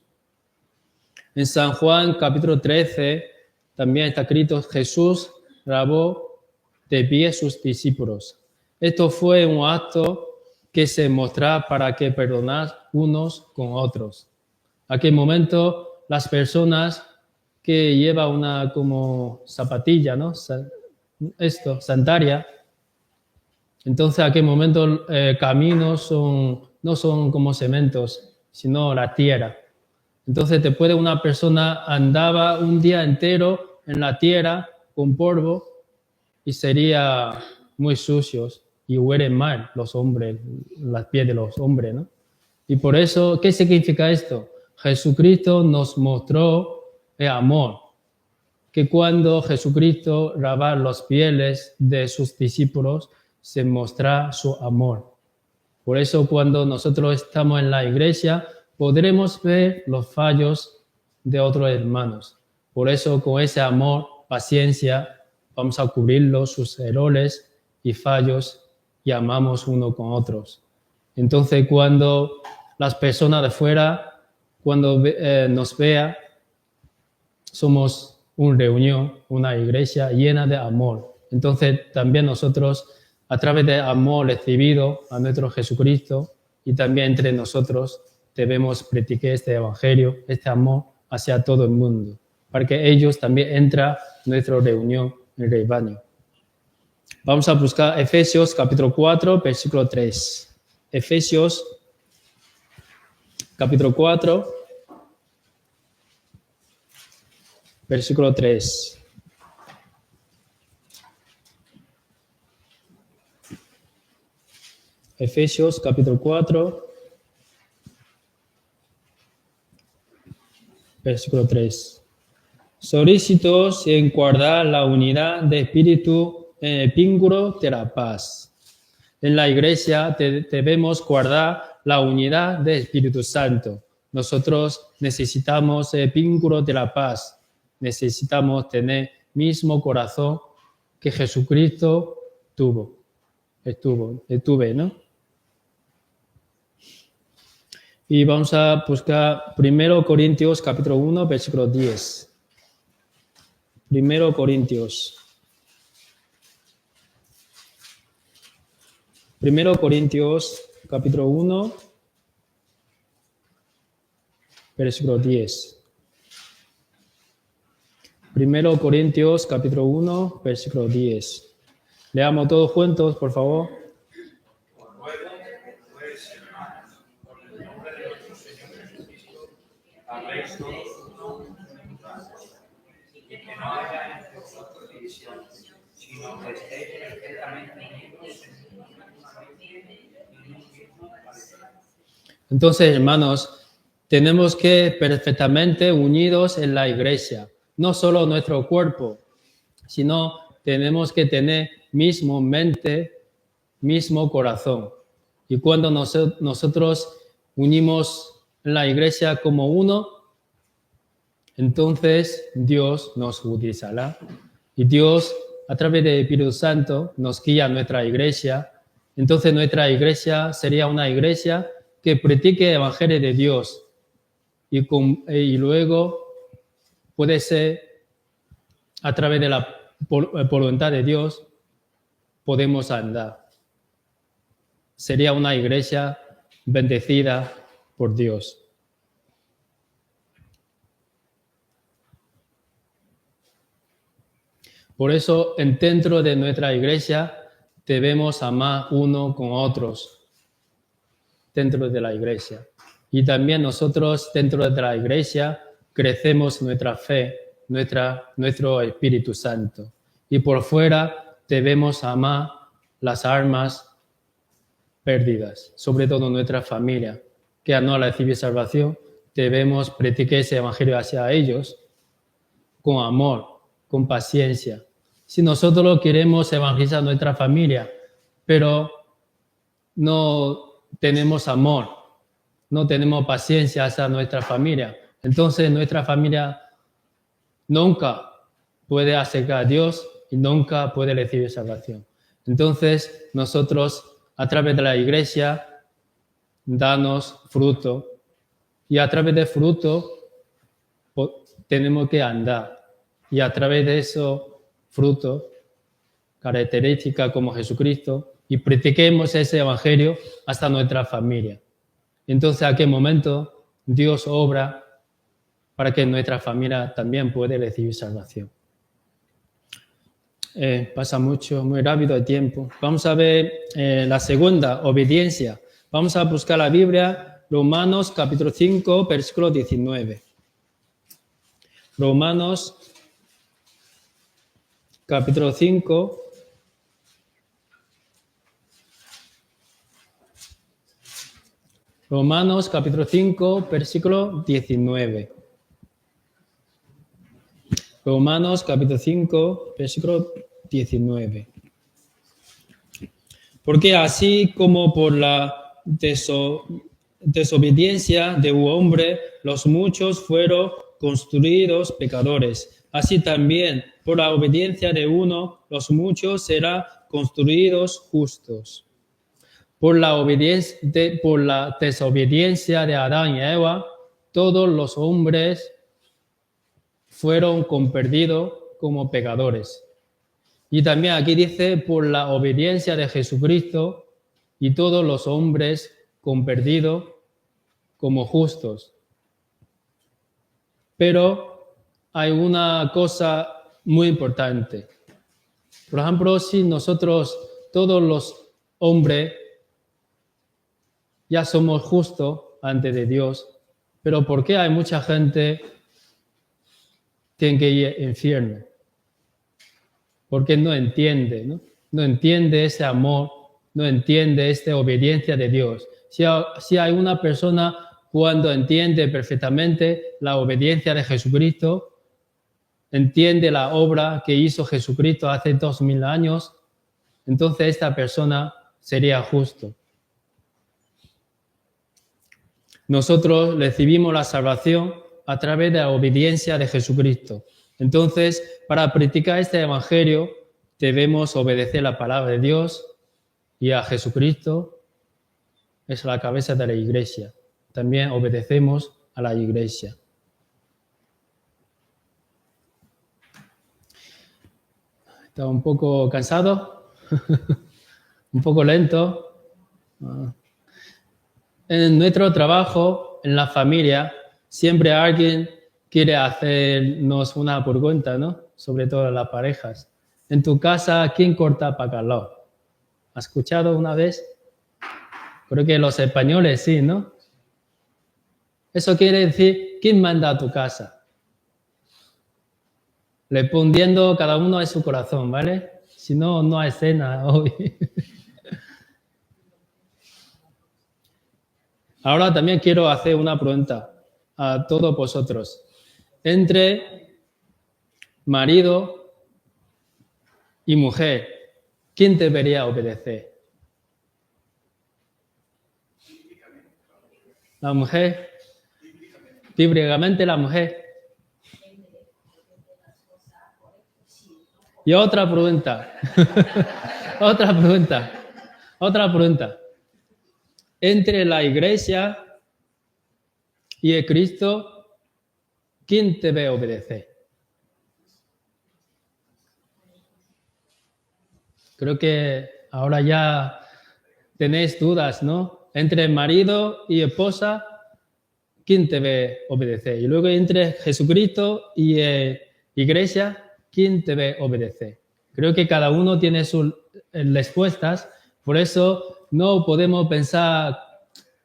Speaker 1: En San Juan, capítulo 13, también está escrito: Jesús lavó de pies sus discípulos. Esto fue un acto que se mostraba para que perdonad unos con otros. Aquel momento, las personas que llevan una como zapatilla, ¿no? Sandalia. Entonces, aquel momento, caminos no son como cementos, sino la tierra. Entonces, después de una persona andaba un día entero en la tierra con polvo y sería muy sucios y huelen mal los hombres, las pies de los hombres, ¿no? Y por eso, ¿qué significa esto? Jesucristo nos mostró el amor, que cuando Jesucristo lavaba los pies de sus discípulos, se muestra su amor. Por eso, cuando nosotros estamos en la iglesia, podremos ver los fallos de otros hermanos. Por eso, con ese amor, paciencia, vamos a cubrirlos, sus errores y fallos, y amamos uno con otros. Entonces, cuando las personas de fuera, cuando nos vean, somos una reunión, una iglesia llena de amor. Entonces, también nosotros, a través del amor recibido a nuestro Jesucristo, y también entre nosotros, debemos predicar este evangelio, este amor hacia todo el mundo, para que ellos también entren en nuestra reunión, en el rebaño. Vamos a buscar Efesios capítulo 4, versículo 3. Efesios capítulo 4, versículo 3. Efesios capítulo 4, versículo 3. Solícitos en guardar la unidad de espíritu en el vínculo de la paz. En la iglesia debemos guardar la unidad del Espíritu Santo. Nosotros necesitamos el vínculo de la paz. Necesitamos tener el mismo corazón que Jesucristo tuve, ¿no? Y vamos a buscar 1 Corintios capítulo 1, versículo 10. 1 Corintios. 1 Corintios capítulo 1, versículo 10. 1 Corintios capítulo 1, versículo 10. Leamos todos juntos, por favor.
Speaker 2: Pues, hermanos, por el nombre de nuestro Señor Jesucristo, habléis todos uno en paz, y que no haya entre vosotros división, sino que estéis perfectamente unidos en una misma mente y un mismo parecer.
Speaker 1: Entonces, hermanos, tenemos que perfectamente unidos en la iglesia, no solo nuestro cuerpo, sino tenemos que tener mismo mente, mismo corazón. Y cuando nosotros unimos en la iglesia como uno, entonces Dios nos utilizará. Y Dios, a través del Espíritu Santo, nos guía a nuestra iglesia. Entonces nuestra iglesia sería una iglesia que predique el Evangelio de Dios. Y luego puede ser, a través de la voluntad de Dios, podemos andar. Sería una iglesia bendecida por Dios. Por eso, dentro de nuestra iglesia, debemos amar uno con otros, dentro de la iglesia. Y también nosotros, dentro de la iglesia, crecemos nuestra fe, nuestro Espíritu Santo. Y por fuera, debemos amar las almas perdidas, sobre todo nuestra familia, que al no recibir salvación, debemos predicar ese evangelio hacia ellos con amor, con paciencia, Si nosotros queremos evangelizar a nuestra familia, pero no tenemos amor, no tenemos paciencia hacia nuestra familia, entonces nuestra familia nunca puede acercar a Dios y nunca puede recibir salvación. Entonces nosotros, a través de la iglesia, damos fruto y a través del fruto tenemos que andar. Y a través de esos frutos, características como Jesucristo, y practiquemos ese evangelio hasta nuestra familia. Entonces, ¿a qué momento Dios obra para que nuestra familia también pueda recibir salvación? Pasa muy rápido el tiempo. Vamos a ver la segunda, obediencia. Vamos a buscar la Biblia, Romanos capítulo 5, versículo 19. Romanos capítulo 5. Romanos capítulo 5, versículo 19. Romanos capítulo 5, versículo 19. Porque así como por la desobediencia de un hombre, los muchos fueron construidos pecadores, así también por la obediencia de uno, los muchos serán construidos justos. Por la desobediencia de Adán y Eva, todos los hombres fueron convertidos como pecadores. Y también aquí dice, por la obediencia de Jesucristo, y todos los hombres convertidos como justos. Pero hay una cosa muy importante. Por ejemplo, si nosotros, todos los hombres, ya somos justos ante de Dios, pero ¿por qué hay mucha gente que tiene que ir al infierno? Porque no entiende, ¿no? No entiende ese amor, no entiende esta obediencia de Dios. Si hay una persona cuando entiende perfectamente la obediencia de Jesucristo, entiende la obra que hizo Jesucristo hace 2000 años, entonces esta persona sería justo. Nosotros recibimos la salvación a través de la obediencia de Jesucristo. Entonces, para practicar este evangelio, debemos obedecer la palabra de Dios y a Jesucristo es la cabeza de la iglesia. También obedecemos a la iglesia. ¿Está un poco cansado? ¿Un poco lento? En nuestro trabajo, en la familia, siempre alguien quiere hacernos una pregunta, ¿no? Sobre todo las parejas. En tu casa, ¿quién corta bacalao? ¿Has escuchado una vez? Creo que los españoles sí, ¿no? Eso quiere decir, ¿quién manda a tu casa? Respondiendo cada uno en su corazón, ¿vale? Si no, no hay cena hoy. Ahora también quiero hacer una pregunta a todos vosotros. Entre marido y mujer, ¿quién debería obedecer? La mujer. Bíblicamente la mujer. Y otra pregunta. Otra pregunta. Entre la iglesia y el Cristo, ¿quién debe obedecer? Creo que ahora ya tenéis dudas, ¿no? Entre marido y esposa, ¿quién debe obedecer? Y luego entre Jesucristo y iglesia, ¿quién debe obedecer? Creo que cada uno tiene sus respuestas, por eso no podemos pensar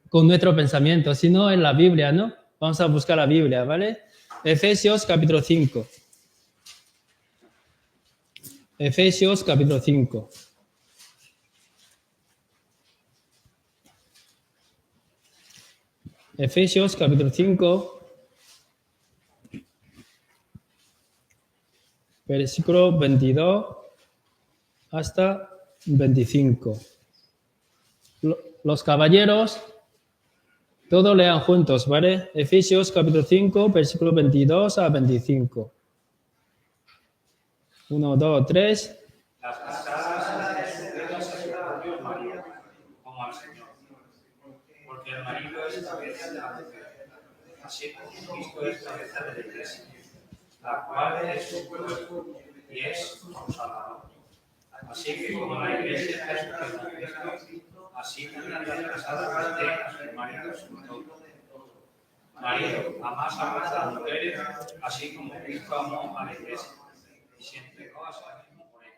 Speaker 1: con nuestro pensamiento, sino en la Biblia, ¿no? Vamos a buscar la Biblia, ¿vale? Efesios capítulo 5. Efesios capítulo 5. Efesios capítulo 5. versículo 22 hasta 25. Los caballeros, todos lean juntos, ¿vale? Efesios capítulo 5, versículo 22 a 25. 1, 2, 3.
Speaker 2: Las casadas estén sujetas a su propio marido, como al Señor. Porque el marido es cabeza de la mujer, así como Cristo es cabeza de la Iglesia, la cual es su cuerpo y es su Salvador. Así que como la Iglesia es sujeta a Cristo, así también las casadas estén a sus maridos en todo. Marido, amás a vuestras mujeres, así como Cristo amó a la Iglesia y se entregó a sí mismo por ella.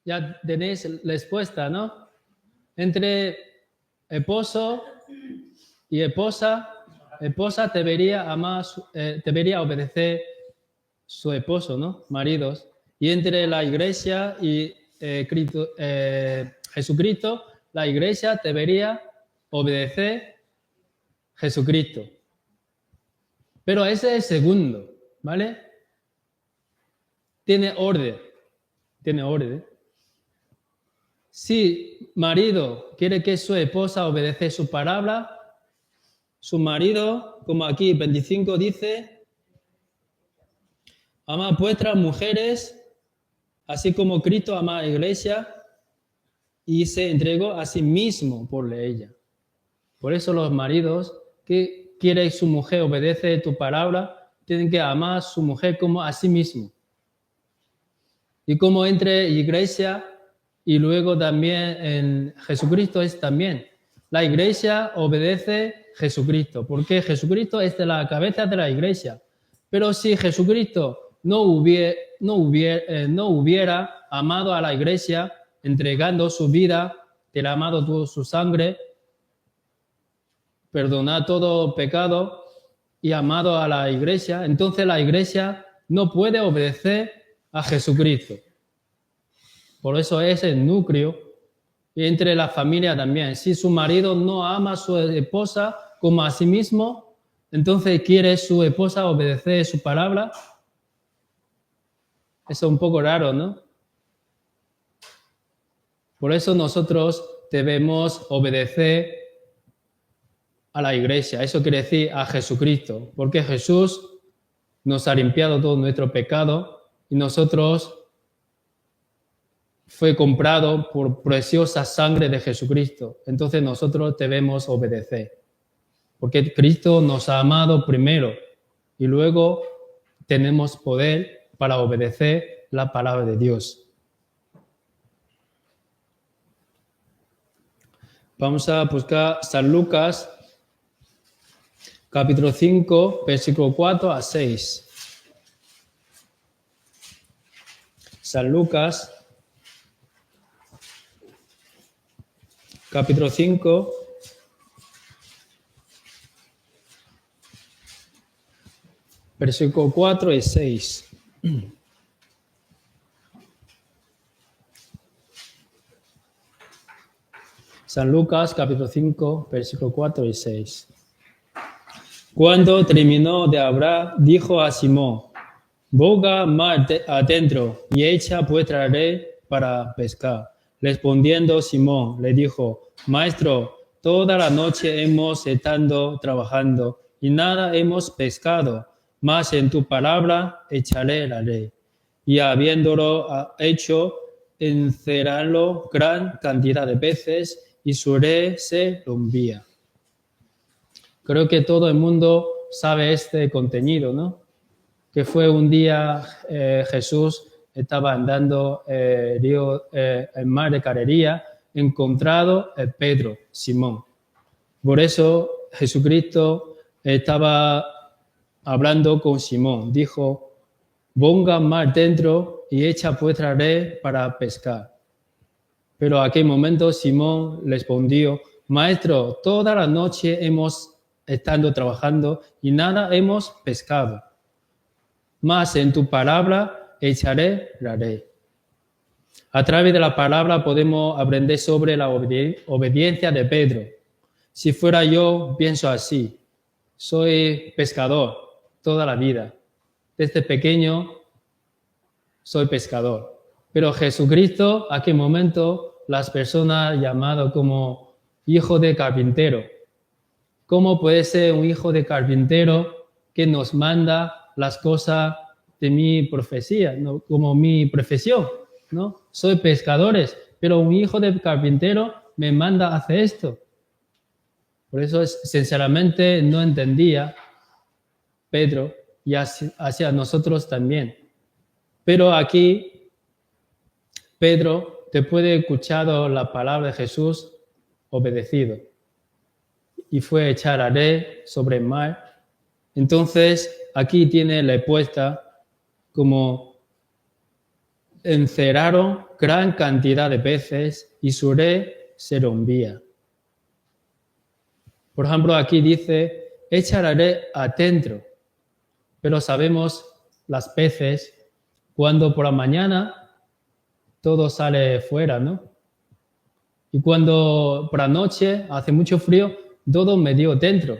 Speaker 1: Ya tenéis la respuesta, ¿no? Entre esposo y esposa debería amar, debería obedecer su esposo, ¿no? Maridos. Y entre la iglesia y Jesucristo, la iglesia debería obedecer Jesucristo. Pero ese es el segundo, ¿vale? Tiene orden. Si marido quiere que su esposa obedezca su palabra, su marido, como aquí 25 dice, ama a vuestras mujeres, así como Cristo ama a la iglesia y se entregó a sí mismo por ella. Por eso los maridos que quieren que su mujer obedece tu palabra, tienen que amar a su mujer como a sí mismo. Y como entre iglesia y luego también en Jesucristo es también. La iglesia obedece a Jesucristo, porque Jesucristo es de la cabeza de la iglesia. Pero si Jesucristo no hubiera amado a la iglesia, entregando su vida, derramado toda su sangre, perdonado todo pecado y amado a la iglesia, entonces la iglesia no puede obedecer a Jesucristo. Por eso es el núcleo. Y entre la familia también. Si su marido no ama a su esposa como a sí mismo, entonces quiere su esposa obedecer su palabra. Eso es un poco raro, ¿no? Por eso nosotros debemos obedecer a la iglesia. Eso quiere decir a Jesucristo. Porque Jesús nos ha limpiado todo nuestro pecado y nosotros fue comprado por preciosa sangre de Jesucristo. Entonces nosotros debemos obedecer. Porque Cristo nos ha amado primero y luego tenemos poder para obedecer la palabra de Dios. Vamos a buscar San Lucas, capítulo 5, versículo 4 a 6. San Lucas, capítulo 5, versículo 4 y 6. San Lucas, capítulo 5, versículo 4 y 6. Cuando terminó de hablar, dijo a Simón: boga mar adentro y echa vuestra red para pescar. Respondiendo Simón, le dijo: Maestro, toda la noche hemos estado trabajando y nada hemos pescado, mas en tu palabra echaré la red. Y habiéndolo hecho, encerrarlo gran cantidad de veces y su red se rompía. Creo que todo el mundo sabe este contenido, ¿no? Que fue un día Jesús estaba andando el mar de Galilee, encontrado Pedro, Simón. Por eso Jesucristo estaba hablando con Simón. Dijo: ponga mar dentro y echa vuestra red para pescar. Pero en aquel momento Simón respondió: Maestro, toda la noche hemos estado trabajando y nada hemos pescado. Mas en tu palabra echaré la red. A través de la palabra podemos aprender sobre la obediencia de Pedro. Si fuera yo, pienso así. Soy pescador toda la vida. Desde pequeño soy pescador. Pero Jesucristo, a qué momento las personas llamado como hijo de carpintero. ¿Cómo puede ser un hijo de carpintero que nos manda las cosas de mi profecía, ¿no? Como mi profesión, ¿no? Soy pescadores, pero un hijo de carpintero me manda a hacer esto. Por eso, sinceramente, no entendía Pedro y hacia nosotros también. Pero aquí, Pedro, después de escuchado la palabra de Jesús, obedecido. Y fue a echar a red sobre el mar. Entonces, aquí tiene la respuesta como encerraron gran cantidad de peces y su red se rompía. Por ejemplo, aquí dice, echa la red adentro. Pero sabemos, las peces, cuando por la mañana todo sale fuera, ¿no? Y cuando por la noche hace mucho frío, todo medio dentro.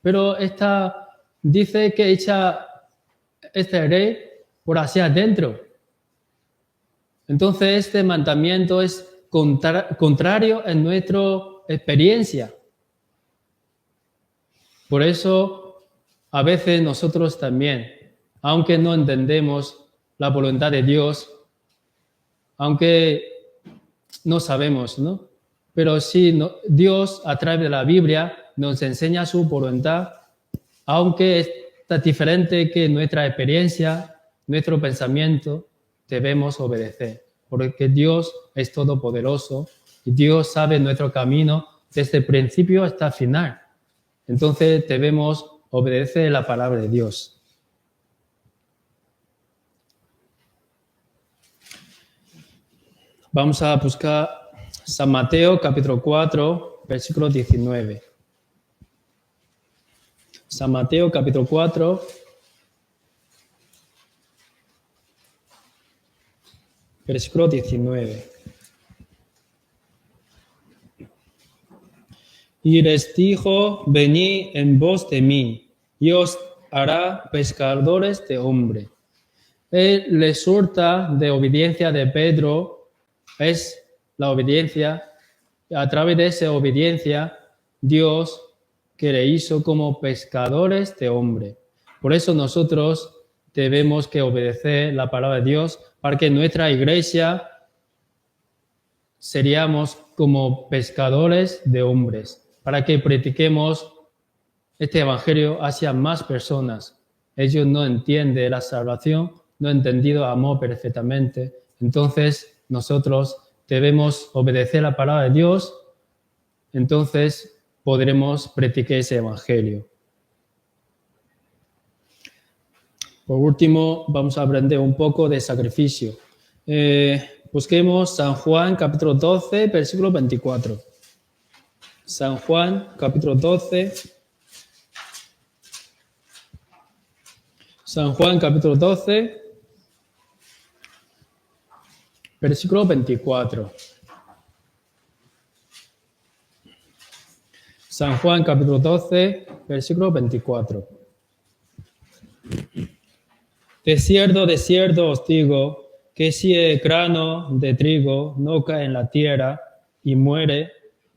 Speaker 1: Pero esta dice que echa este rey por hacia adentro. Entonces este mandamiento es contrario en nuestra experiencia. Por eso a veces nosotros también, aunque no entendemos la voluntad de Dios, aunque no sabemos, ¿no? Pero sí, Dios a través de la Biblia nos enseña su voluntad, aunque está diferente que nuestra experiencia, nuestro pensamiento, debemos obedecer, porque Dios es todopoderoso y Dios sabe nuestro camino desde el principio hasta el final. Entonces debemos obedecer la palabra de Dios. Vamos a buscar San Mateo capítulo 4, versículo 19. San Mateo capítulo 4, versículo 19. Y les dijo, venid en pos de mí, y os hará pescadores de hombre. El resultado de obediencia de Pedro es la obediencia. A través de esa obediencia, Dios que le hizo como pescadores de hombre. Por eso nosotros debemos que obedecer la palabra de Dios para que nuestra iglesia seríamos como pescadores de hombres, para que practiquemos este evangelio hacia más personas. Ellos no entienden la salvación, no han entendido amor perfectamente. Entonces nosotros debemos obedecer la palabra de Dios, entonces podremos practicar ese evangelio. Por último, vamos a aprender un poco de sacrificio. Busquemos San Juan capítulo 12, versículo 24. San Juan capítulo 12. San Juan capítulo 12, versículo 24. San Juan capítulo 12, versículo 24. De cierto os digo, que si el grano de trigo no cae en la tierra y muere,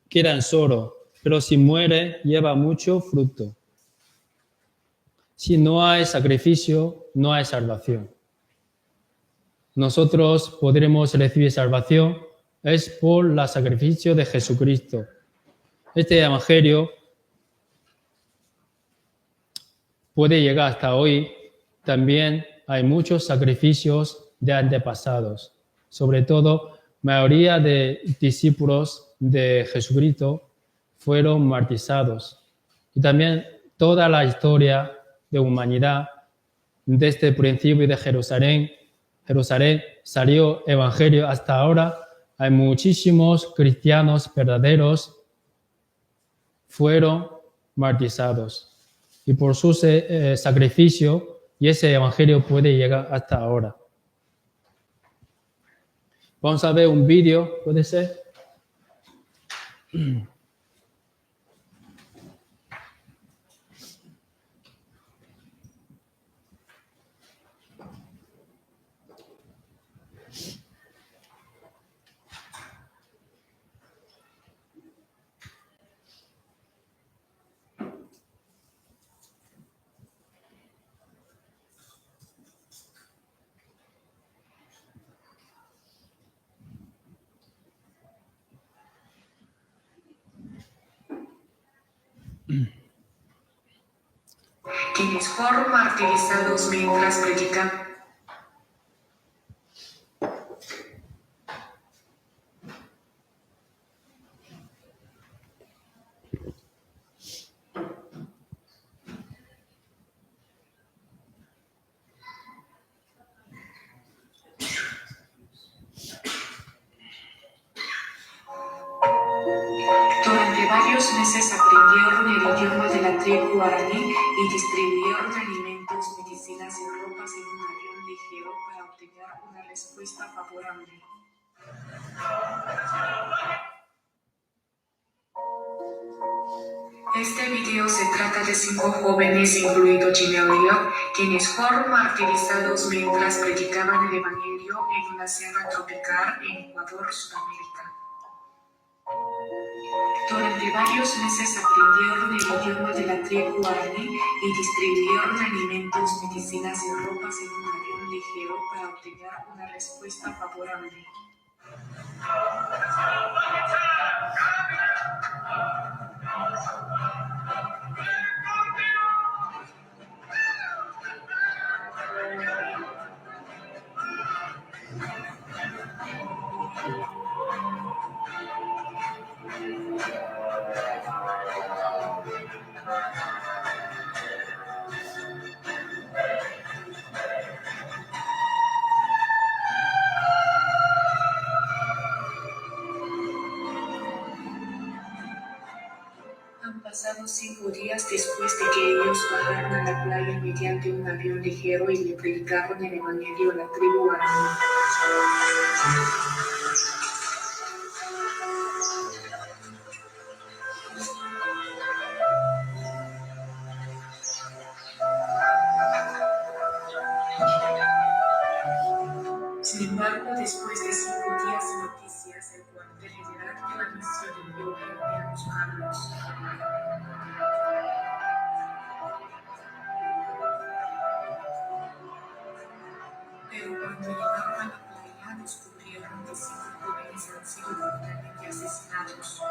Speaker 1: queda en solo, pero si muere, lleva mucho fruto. Si no hay sacrificio, no hay salvación. Nosotros podremos recibir salvación es por el sacrificio de Jesucristo. Este evangelio puede llegar hasta hoy. También hay muchos sacrificios de antepasados. Sobre todo, mayoría de discípulos de Jesucristo fueron martirizados. Y también toda la historia de humanidad, desde el principio de Jerusalén salió evangelio hasta ahora. Hay muchísimos cristianos verdaderos fueron martirizados. Y por su sacrificio, y ese evangelio puede llegar hasta ahora. Vamos a ver un vídeo, ¿puede ser?
Speaker 3: quienes fueron martirizados mientras predicaban. Durante varios meses aprendieron el idioma de la tribu guaraní y distribuyeron alimentos, medicinas y ropas en un avión ligero para obtener una respuesta favorable. Este video se trata de 5 jóvenes, incluido Ginelio, quienes fueron martirizados mientras predicaban el Evangelio en una selva tropical en Ecuador, Sudamérica. Durante varios meses aprendieron el idioma de la tribu guaraní y distribuyeron alimentos, medicinas y ropas en un avión ligero para obtener una respuesta favorable. Han pasado 5 días después de que ellos bajaron a la playa mediante un avión ligero y le predicaron el Evangelio a la tribu guaraní. Sin embargo, después de 5 días de noticias, el cuartel general de la misión envió gente a buscarlos. Pero cuando llegaron a la playa, descubrieron que 5 jóvenes han sido brutalmente asesinados.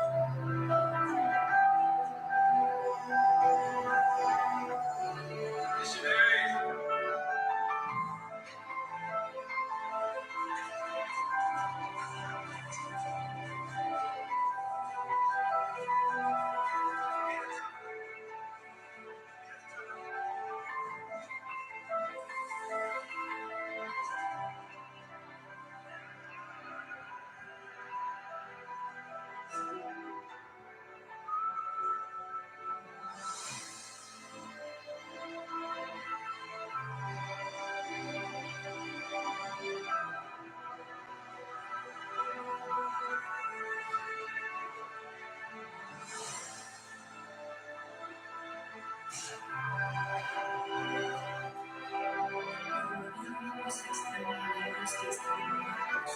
Speaker 3: Los extranjeros que estaban muertos.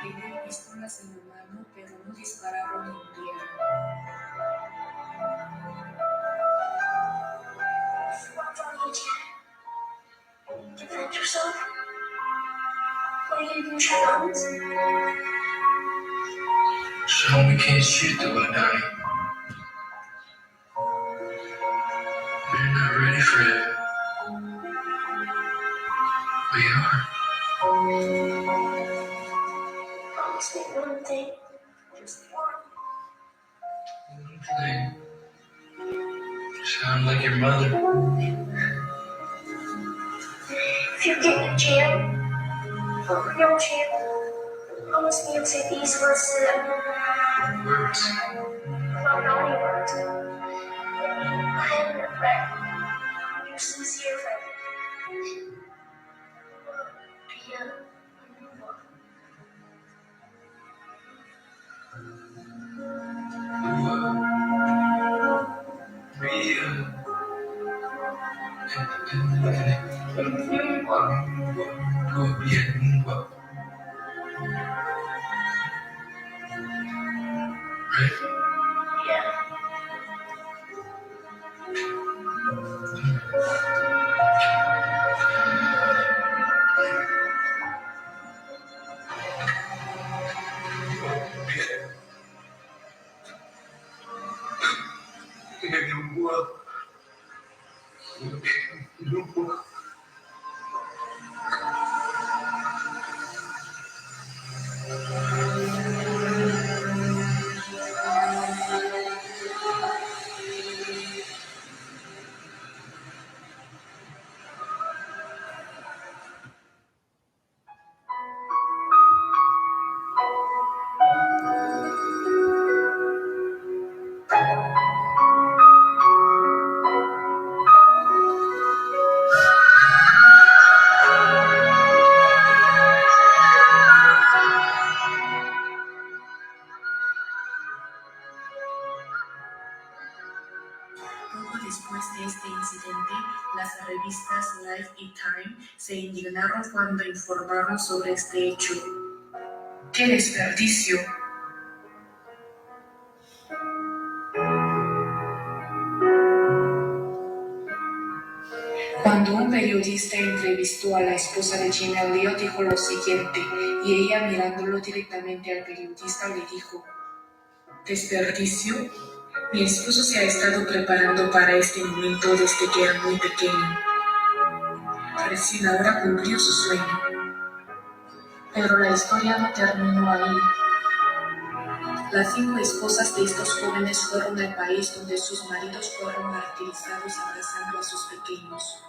Speaker 3: Tenían pistolas en la mano, pero no dispararon ni murieron.
Speaker 4: Defend yourself. What are you gonna do with your guns?
Speaker 5: 只要我们可以去得了那里。We're not ready for it. We are.
Speaker 4: Promise me one thing. Just one.
Speaker 5: One thing. Sound like your mother.
Speaker 4: If you get in jail, or real jail, promise me you'll say these words to them.
Speaker 5: Words.
Speaker 4: Well, not only words. I am your friend. Your sincere friend. Pia.
Speaker 5: Right?
Speaker 4: Yeah.
Speaker 5: Cái này đúng quá.
Speaker 3: Time se indignaron cuando informaron sobre este hecho.
Speaker 2: ¡Qué desperdicio!
Speaker 3: Cuando un periodista entrevistó a la esposa de Jim Elliot, dijo lo siguiente, y ella, mirándolo directamente al periodista, le dijo: ¿desperdicio? Mi esposo se ha estado preparando para este momento desde que era muy pequeño. Recién ahora cumplió su sueño. Pero la historia no terminó ahí. Las 5 esposas de estos jóvenes fueron al país donde sus maridos fueron martirizados abrazando a sus pequeños.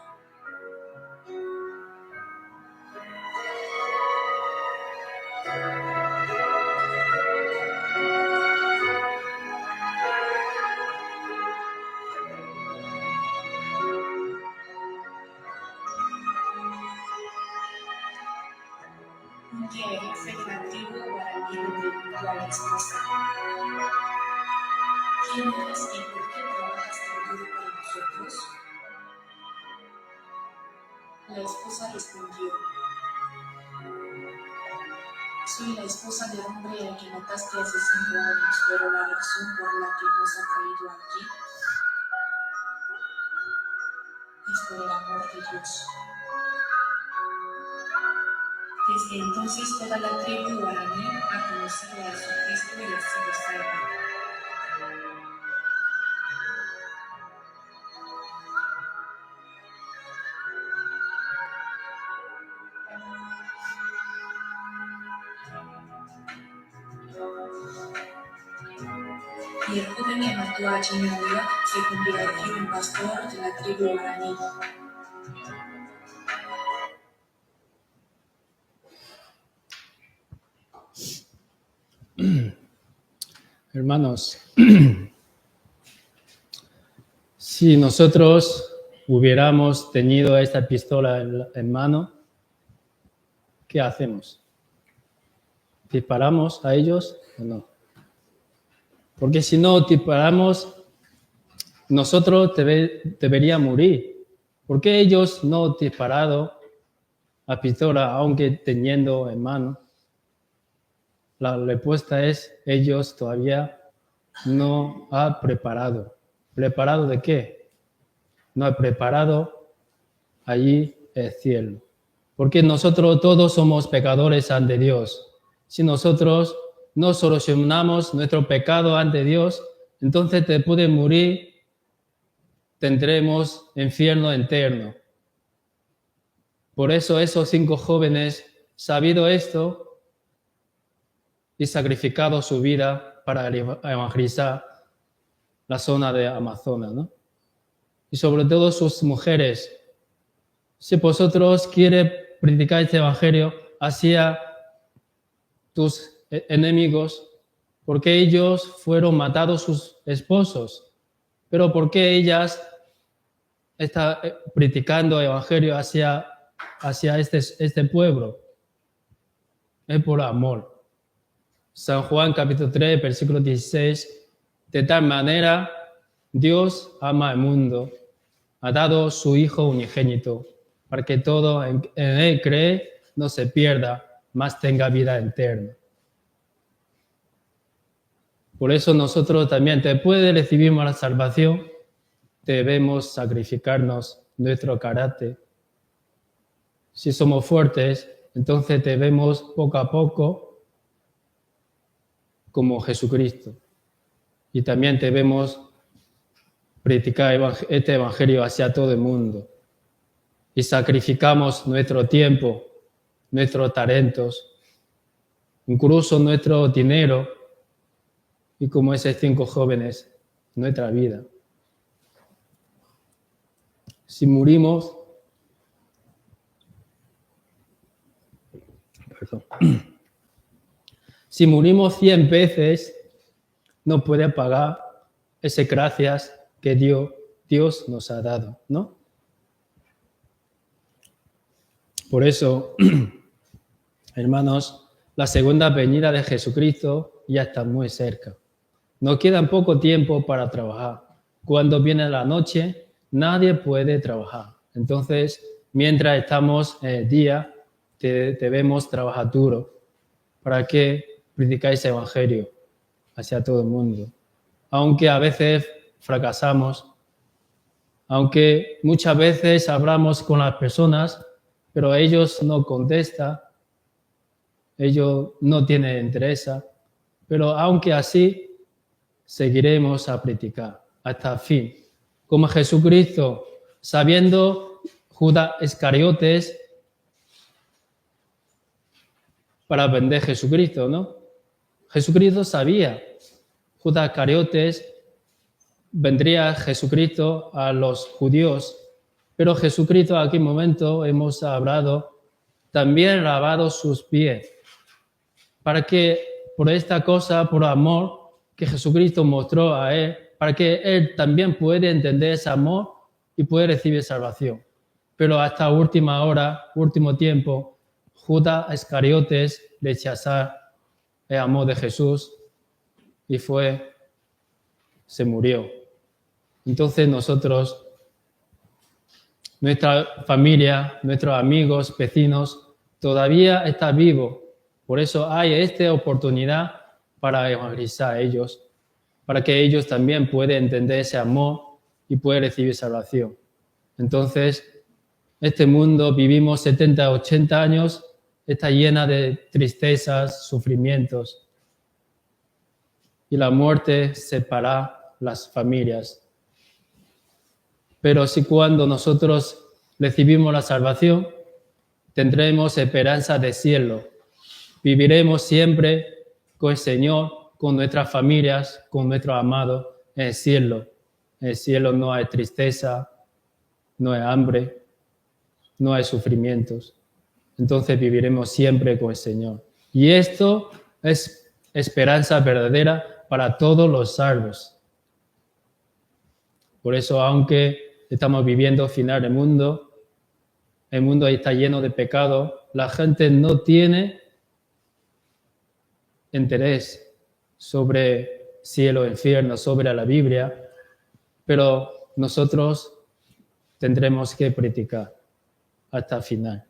Speaker 3: Un día el jefe de la tribu guaraní le preguntó a la esposa: ¿quién eres y por qué trabajas tan duro para nosotros? La esposa respondió: soy la esposa del hombre al que mataste hace 5 años, pero la razón por la que nos ha traído aquí es por el amor de Dios. Desde entonces toda la tribu guaraní ha conocido a Jesucristo y ha sido salva. Y el joven que mató a Jim Elliot se convirtió en pastor de la tribu guaraní.
Speaker 1: Hermanos, si nosotros hubiéramos tenido esta pistola en mano, ¿qué hacemos? ¿Disparamos a ellos o no? Porque si no disparamos, nosotros deberíamos morir. ¿Por qué ellos no han disparado a pistola aunque teniendo en mano? La respuesta es, ellos todavía no han preparado. ¿Preparado de qué? No han preparado allí el cielo. Porque nosotros todos somos pecadores ante Dios. Si nosotros no solucionamos nuestro pecado ante Dios, entonces después de morir tendremos infierno eterno. Por eso esos 5 jóvenes, sabido esto, y sacrificado su vida para evangelizar la zona de Amazonas, ¿no? Y sobre todo sus mujeres. Si vosotros queréis predicar este evangelio hacia tus enemigos, ¿por qué ellos fueron matados sus esposos? Pero ¿por qué ellas están predicando el evangelio hacia este pueblo? Es por amor. San Juan capítulo 3, versículo 16, de tal manera Dios ama al mundo, ha dado su Hijo unigénito, para que todo en Él cree no se pierda, mas tenga vida eterna. Por eso nosotros también, después de recibir la salvación, debemos sacrificarnos nuestro carácter. Si somos fuertes, entonces debemos poco a poco como Jesucristo. Y también debemos predicar este evangelio hacia todo el mundo. Y sacrificamos nuestro tiempo, nuestros talentos, incluso nuestro dinero, y como esos 5 jóvenes, nuestra vida. Si morimos, si morimos 100 veces, no puede pagar esas gracias que Dios nos ha dado, ¿no? Por eso, hermanos, la segunda venida de Jesucristo ya está muy cerca. Nos queda poco tiempo para trabajar. Cuando viene la noche, nadie puede trabajar. Entonces, mientras estamos día, debemos trabajar duro para que predicáis el Evangelio hacia todo el mundo. Aunque a veces fracasamos, aunque muchas veces hablamos con las personas, pero ellos no contestan, ellos no tienen interés, pero aunque así, seguiremos a predicar hasta el fin. Como Jesucristo, sabiendo Judas Iscariotes para vender Jesucristo, ¿no? Jesucristo sabía, Judas Iscariotes vendría Jesucristo a los judíos, pero Jesucristo en aquel momento, hemos hablado, también lavado sus pies, para que por esta cosa, por amor que Jesucristo mostró a él, para que él también pueda entender ese amor y pueda recibir salvación. Pero hasta última hora, último tiempo, Judas Iscariotes rechazó el amor de Jesús y se murió. Entonces nosotros, nuestra familia, nuestros amigos, vecinos, todavía está vivo. Por eso hay esta oportunidad para evangelizar a ellos, para que ellos también puedan entender ese amor y puedan recibir salvación. Entonces, este mundo, vivimos 70, 80 años, está llena de tristezas, sufrimientos. Y la muerte separa las familias. Pero si cuando nosotros recibimos la salvación, tendremos esperanza de cielo. Viviremos siempre con el Señor, con nuestras familias, con nuestros amados en el cielo. En el cielo no hay tristeza, no hay hambre, no hay sufrimientos. Entonces viviremos siempre con el Señor. Y esto es esperanza verdadera para todos los salvos. Por eso, aunque estamos viviendo al final del mundo, el mundo está lleno de pecado, la gente no tiene interés sobre cielo, infierno, sobre la Biblia, pero nosotros tendremos que predicar hasta el final.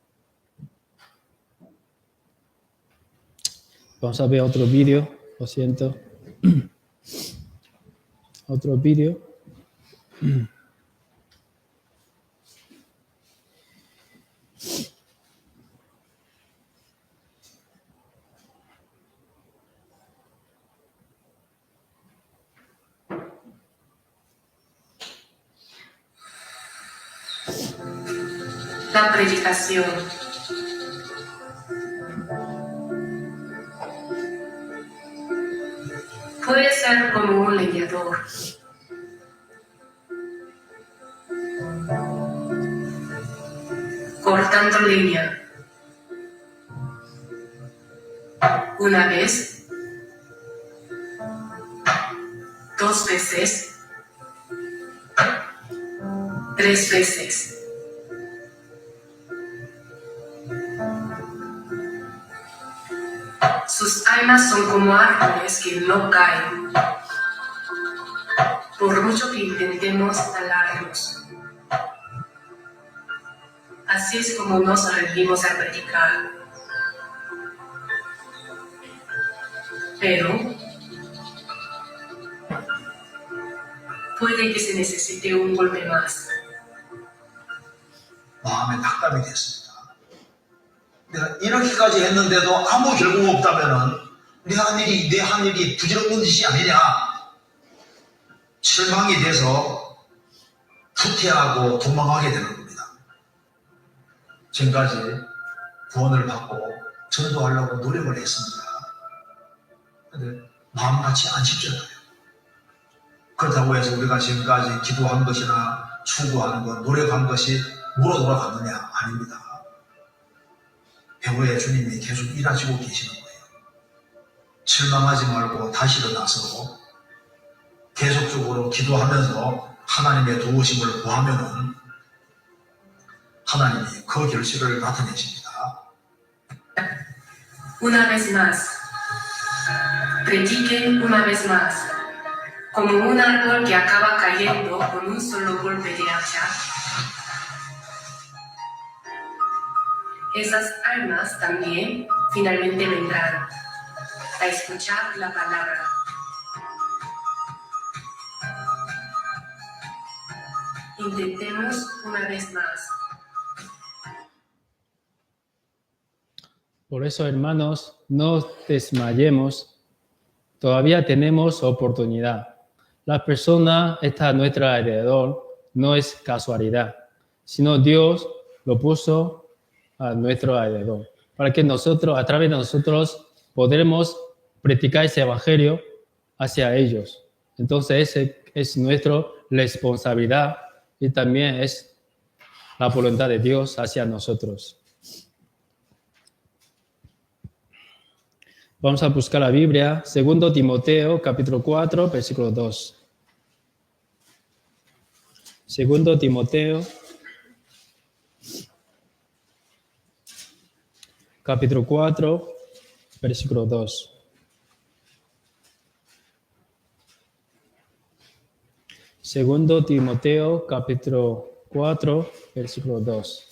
Speaker 1: Vamos a ver otro vídeo, lo siento. Otro vídeo.
Speaker 3: La predicación. Puede ser como un leñador. Cortando leña. Una vez, dos veces, tres veces. Sus almas son como árboles que no caen, por mucho que intentemos talarlos. Así es como nos rendimos a predicar. Pero puede que se necesite un golpe más.
Speaker 6: 마음에 탁감이 됐습니다. 내가 이렇게까지 했는데도 아무 결과 없다면은 내 한 일이 부질없는 짓이 아니냐. 실망이 돼서 후퇴하고 도망가게 되는 겁니다. 지금까지 구원을 받고 전도하려고 노력을 했습니다. 근데 마음같이 안 쉽잖아요. 그렇다고 해서 우리가 지금까지 기도한 것이나 추구하는 것, 노력한 것이 물어 돌아갔느냐? 아닙니다. 배후에 주님이 계속 일하시고 계시는 거예요. 실망하지 말고 다시 일어나서 계속적으로 기도하면서 하나님의 도우심을 구하면은 하나님이 그 결실을 나타내십니다.
Speaker 3: Una vez más. Prediquen una vez más. Como un árbol que acaba cayendo con un solo golpe de hacha. Esas almas también finalmente vendrán a escuchar la palabra. Intentemos una vez más.
Speaker 1: Por eso, hermanos, no desmayemos. Todavía tenemos oportunidad. La persona está a nuestro alrededor, no es casualidad, sino Dios lo puso a nuestro alrededor, para que nosotros, a través de nosotros, podremos practicar ese evangelio hacia ellos. Entonces, esa es nuestra responsabilidad y también es la voluntad de Dios hacia nosotros. Vamos a buscar la Biblia, 2 Timoteo, capítulo 4, versículo 2. 2 Timoteo, capítulo 4, versículo 2. Segundo Timoteo, capítulo 4, versículo 2.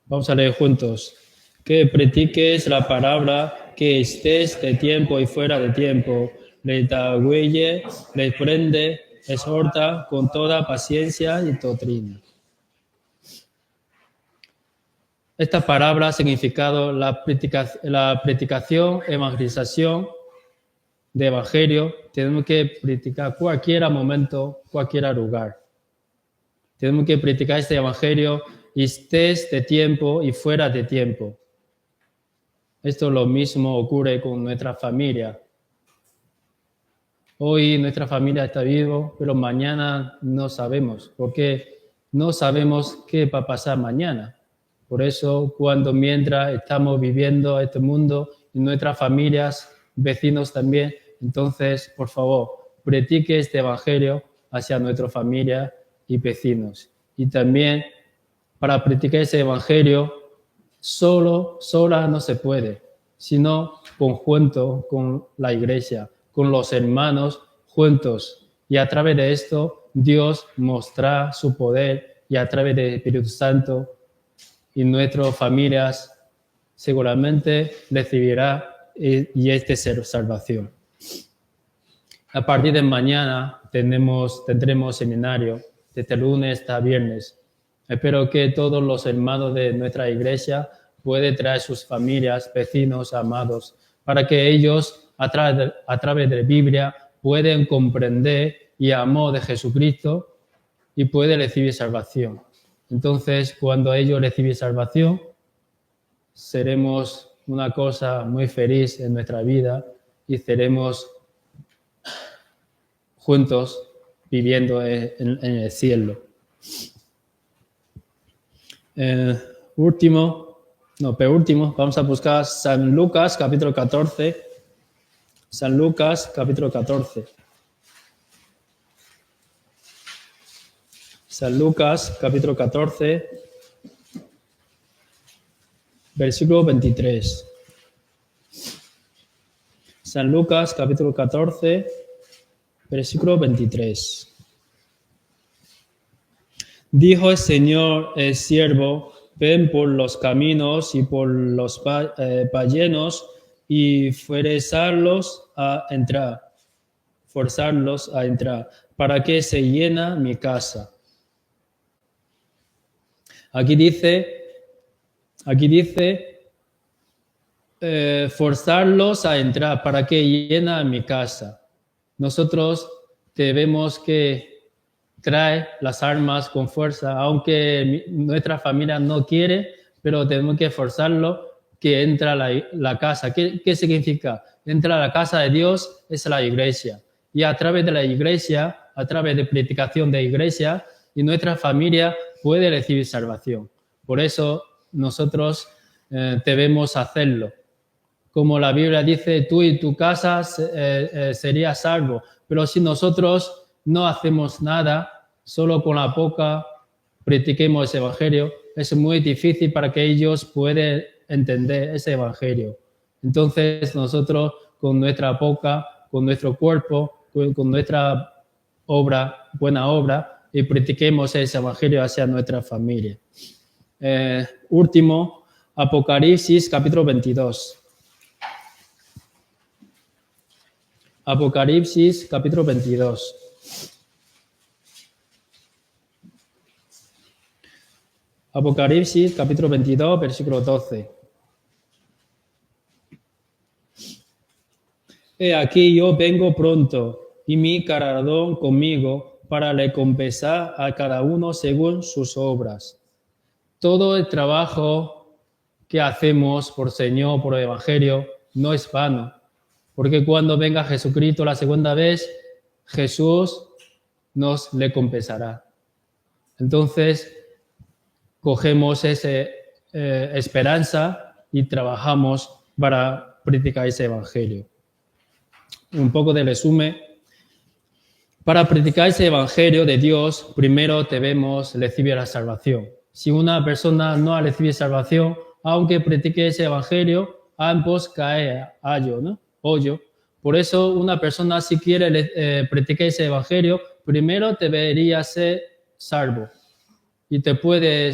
Speaker 1: Vamos a leer juntos. Que practiques la palabra, que estés de tiempo y fuera de tiempo. Redarguye, reprende, exhorta con toda paciencia y doctrina. Esta palabra significado la predicación, evangelización de evangelio. Tenemos que practicar cualquier momento, cualquier lugar. Tenemos que practicar este evangelio y estés de tiempo y fuera de tiempo. Esto lo mismo ocurre con nuestra familia. Hoy nuestra familia está viva, pero mañana no sabemos, porque no sabemos qué va a pasar mañana. Por eso, mientras estamos viviendo este mundo y nuestras familias, vecinos también, entonces, por favor, practique este evangelio hacia nuestra familia y vecinos. Y también, para practicar ese evangelio, sola no se puede, sino conjunto con la iglesia, con los hermanos juntos. Y a través de esto, Dios mostrará su poder y a través del Espíritu Santo y nuestras familias seguramente recibirá y este ser salvación. A partir de mañana tendremos seminario desde lunes hasta viernes. Espero que todos los hermanos de nuestra iglesia puedan traer sus familias, vecinos, amados, para que ellos, a través de la Biblia, puedan comprender y amor de Jesucristo y puedan recibir salvación. Entonces, cuando ellos reciben salvación, seremos una cosa muy feliz en nuestra vida y seremos juntos viviendo en el cielo. Penúltimo, vamos a buscar San Lucas, capítulo 14. San Lucas, capítulo 14. San Lucas, capítulo 14, versículo 23. San Lucas, capítulo 14, versículo 23. Dijo el Señor el siervo: ven por los caminos y por los valles y forzarlos a entrar, para que se llene mi casa. Aquí dice forzarlos a entrar para que llene mi casa. Nosotros debemos que traer las armas con fuerza, aunque nuestra familia no quiere, pero tenemos que forzarlo que entra a la casa. ¿Qué significa? Entra a la casa de Dios, es la iglesia. Y a través de la iglesia, a través de predicación de iglesia, y nuestra familia puede recibir salvación. Por eso nosotros debemos hacerlo. Como la Biblia dice, tú y tu casa serías salvo. Pero si nosotros no hacemos nada, solo con la boca practiquemos ese evangelio, es muy difícil para que ellos puedan entender ese evangelio. Entonces nosotros con nuestra boca, con nuestro cuerpo, con nuestra buena obra, y practiquemos ese evangelio hacia nuestra familia. Último, Apocalipsis capítulo 22. Apocalipsis capítulo 22. Apocalipsis capítulo 22, versículo 12. He aquí yo vengo pronto, y mi galardón conmigo, para recompensar a cada uno según sus obras. Todo el trabajo que hacemos por Señor, por el Evangelio, no es vano, porque cuando venga Jesucristo la segunda vez, Jesús nos recompensará. Entonces, cogemos esa esperanza y trabajamos para predicar ese evangelio. Un poco de resumen. Para predicar ese evangelio de Dios, primero debemos recibir la salvación. Si una persona no ha recibido salvación, aunque predique ese evangelio, ambos caen a hoyo. Por eso, una persona, si quiere predicar ese evangelio, primero debería ser salvo. Y te puede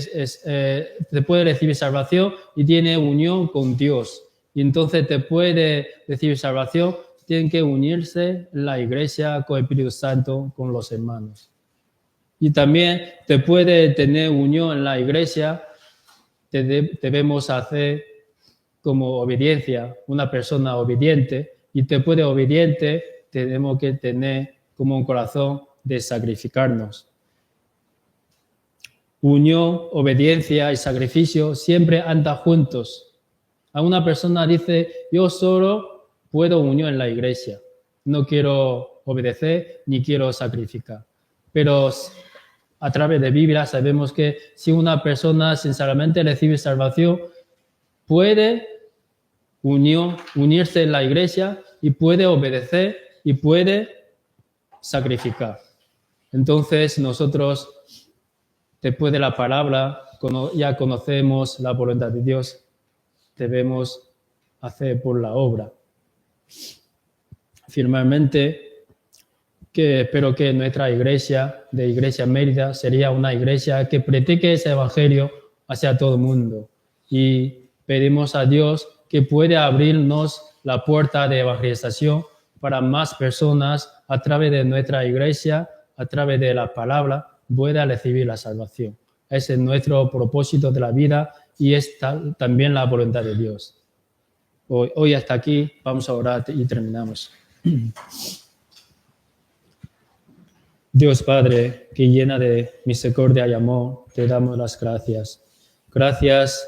Speaker 1: recibir salvación y tiene unión con Dios. Y entonces te puede recibir salvación, tienen que unirse la iglesia con el Espíritu Santo, con los hermanos. Y también te puede tener unión en la iglesia, debemos hacer como obediencia, una persona obediente, y te puede obediente, tenemos que tener como un corazón de sacrificarnos. Unión, obediencia y sacrificio siempre andan juntos. A una persona dice, yo solo puedo unión en la iglesia. No quiero obedecer ni quiero sacrificar. Pero a través de Biblia sabemos que si una persona sinceramente recibe salvación, puede unirse en la iglesia y puede obedecer y puede sacrificar. Entonces nosotros, después de la palabra, ya conocemos la voluntad de Dios, debemos hacer por la obra. Finalmente, espero que nuestra iglesia, de Iglesia Mérida, sería una iglesia que predique ese evangelio hacia todo el mundo. Y pedimos a Dios que pueda abrirnos la puerta de evangelización para más personas a través de nuestra iglesia, a través de la palabra, pueda recibir la salvación. Ese es nuestro propósito de la vida y es también la voluntad de Dios. Hoy hasta aquí, vamos a orar y terminamos. Dios Padre, que llena de misericordia y amor, te damos las gracias. Gracias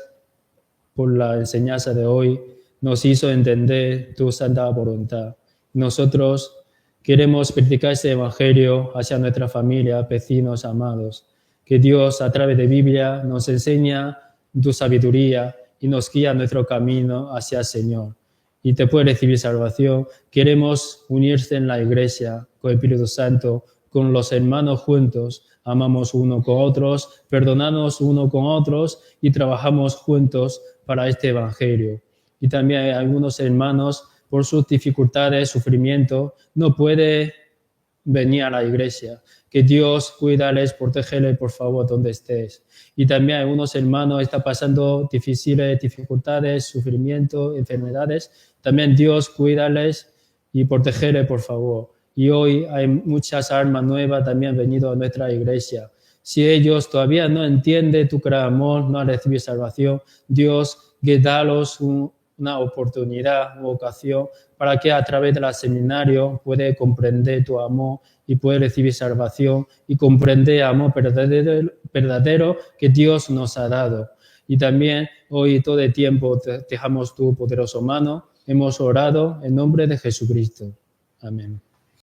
Speaker 1: por la enseñanza de hoy, nos hizo entender tu santa voluntad. Nosotros queremos predicar ese evangelio hacia nuestra familia, vecinos, amados. Que Dios, a través de Biblia, nos enseña tu sabiduría y nos guía nuestro camino hacia el Señor. Y te puede recibir salvación. Queremos unirse en la iglesia con el Espíritu Santo, con los hermanos juntos. Amamos uno con otros, perdonamos uno con otros y trabajamos juntos para este evangelio. Y también hay algunos hermanos, por sus dificultades, sufrimiento, no puede venir a la iglesia. Que Dios cuídales, protégeles, por favor, donde estés. Y también algunos hermanos están pasando difíciles dificultades, sufrimiento, enfermedades. También Dios cuídales y protégeles, por favor. Y hoy hay muchas almas nuevas también venido a nuestra iglesia. Si ellos todavía no entienden tu gran amor, no han recibido salvación, Dios, que dalos una oportunidad, una ocasión, para que a través del seminario pueda comprender tu amor y pueda recibir salvación y comprender el amor verdadero que Dios nos ha dado. Y también hoy todo el tiempo dejamos tu poderosa mano. Hemos orado en nombre de Jesucristo. Amén.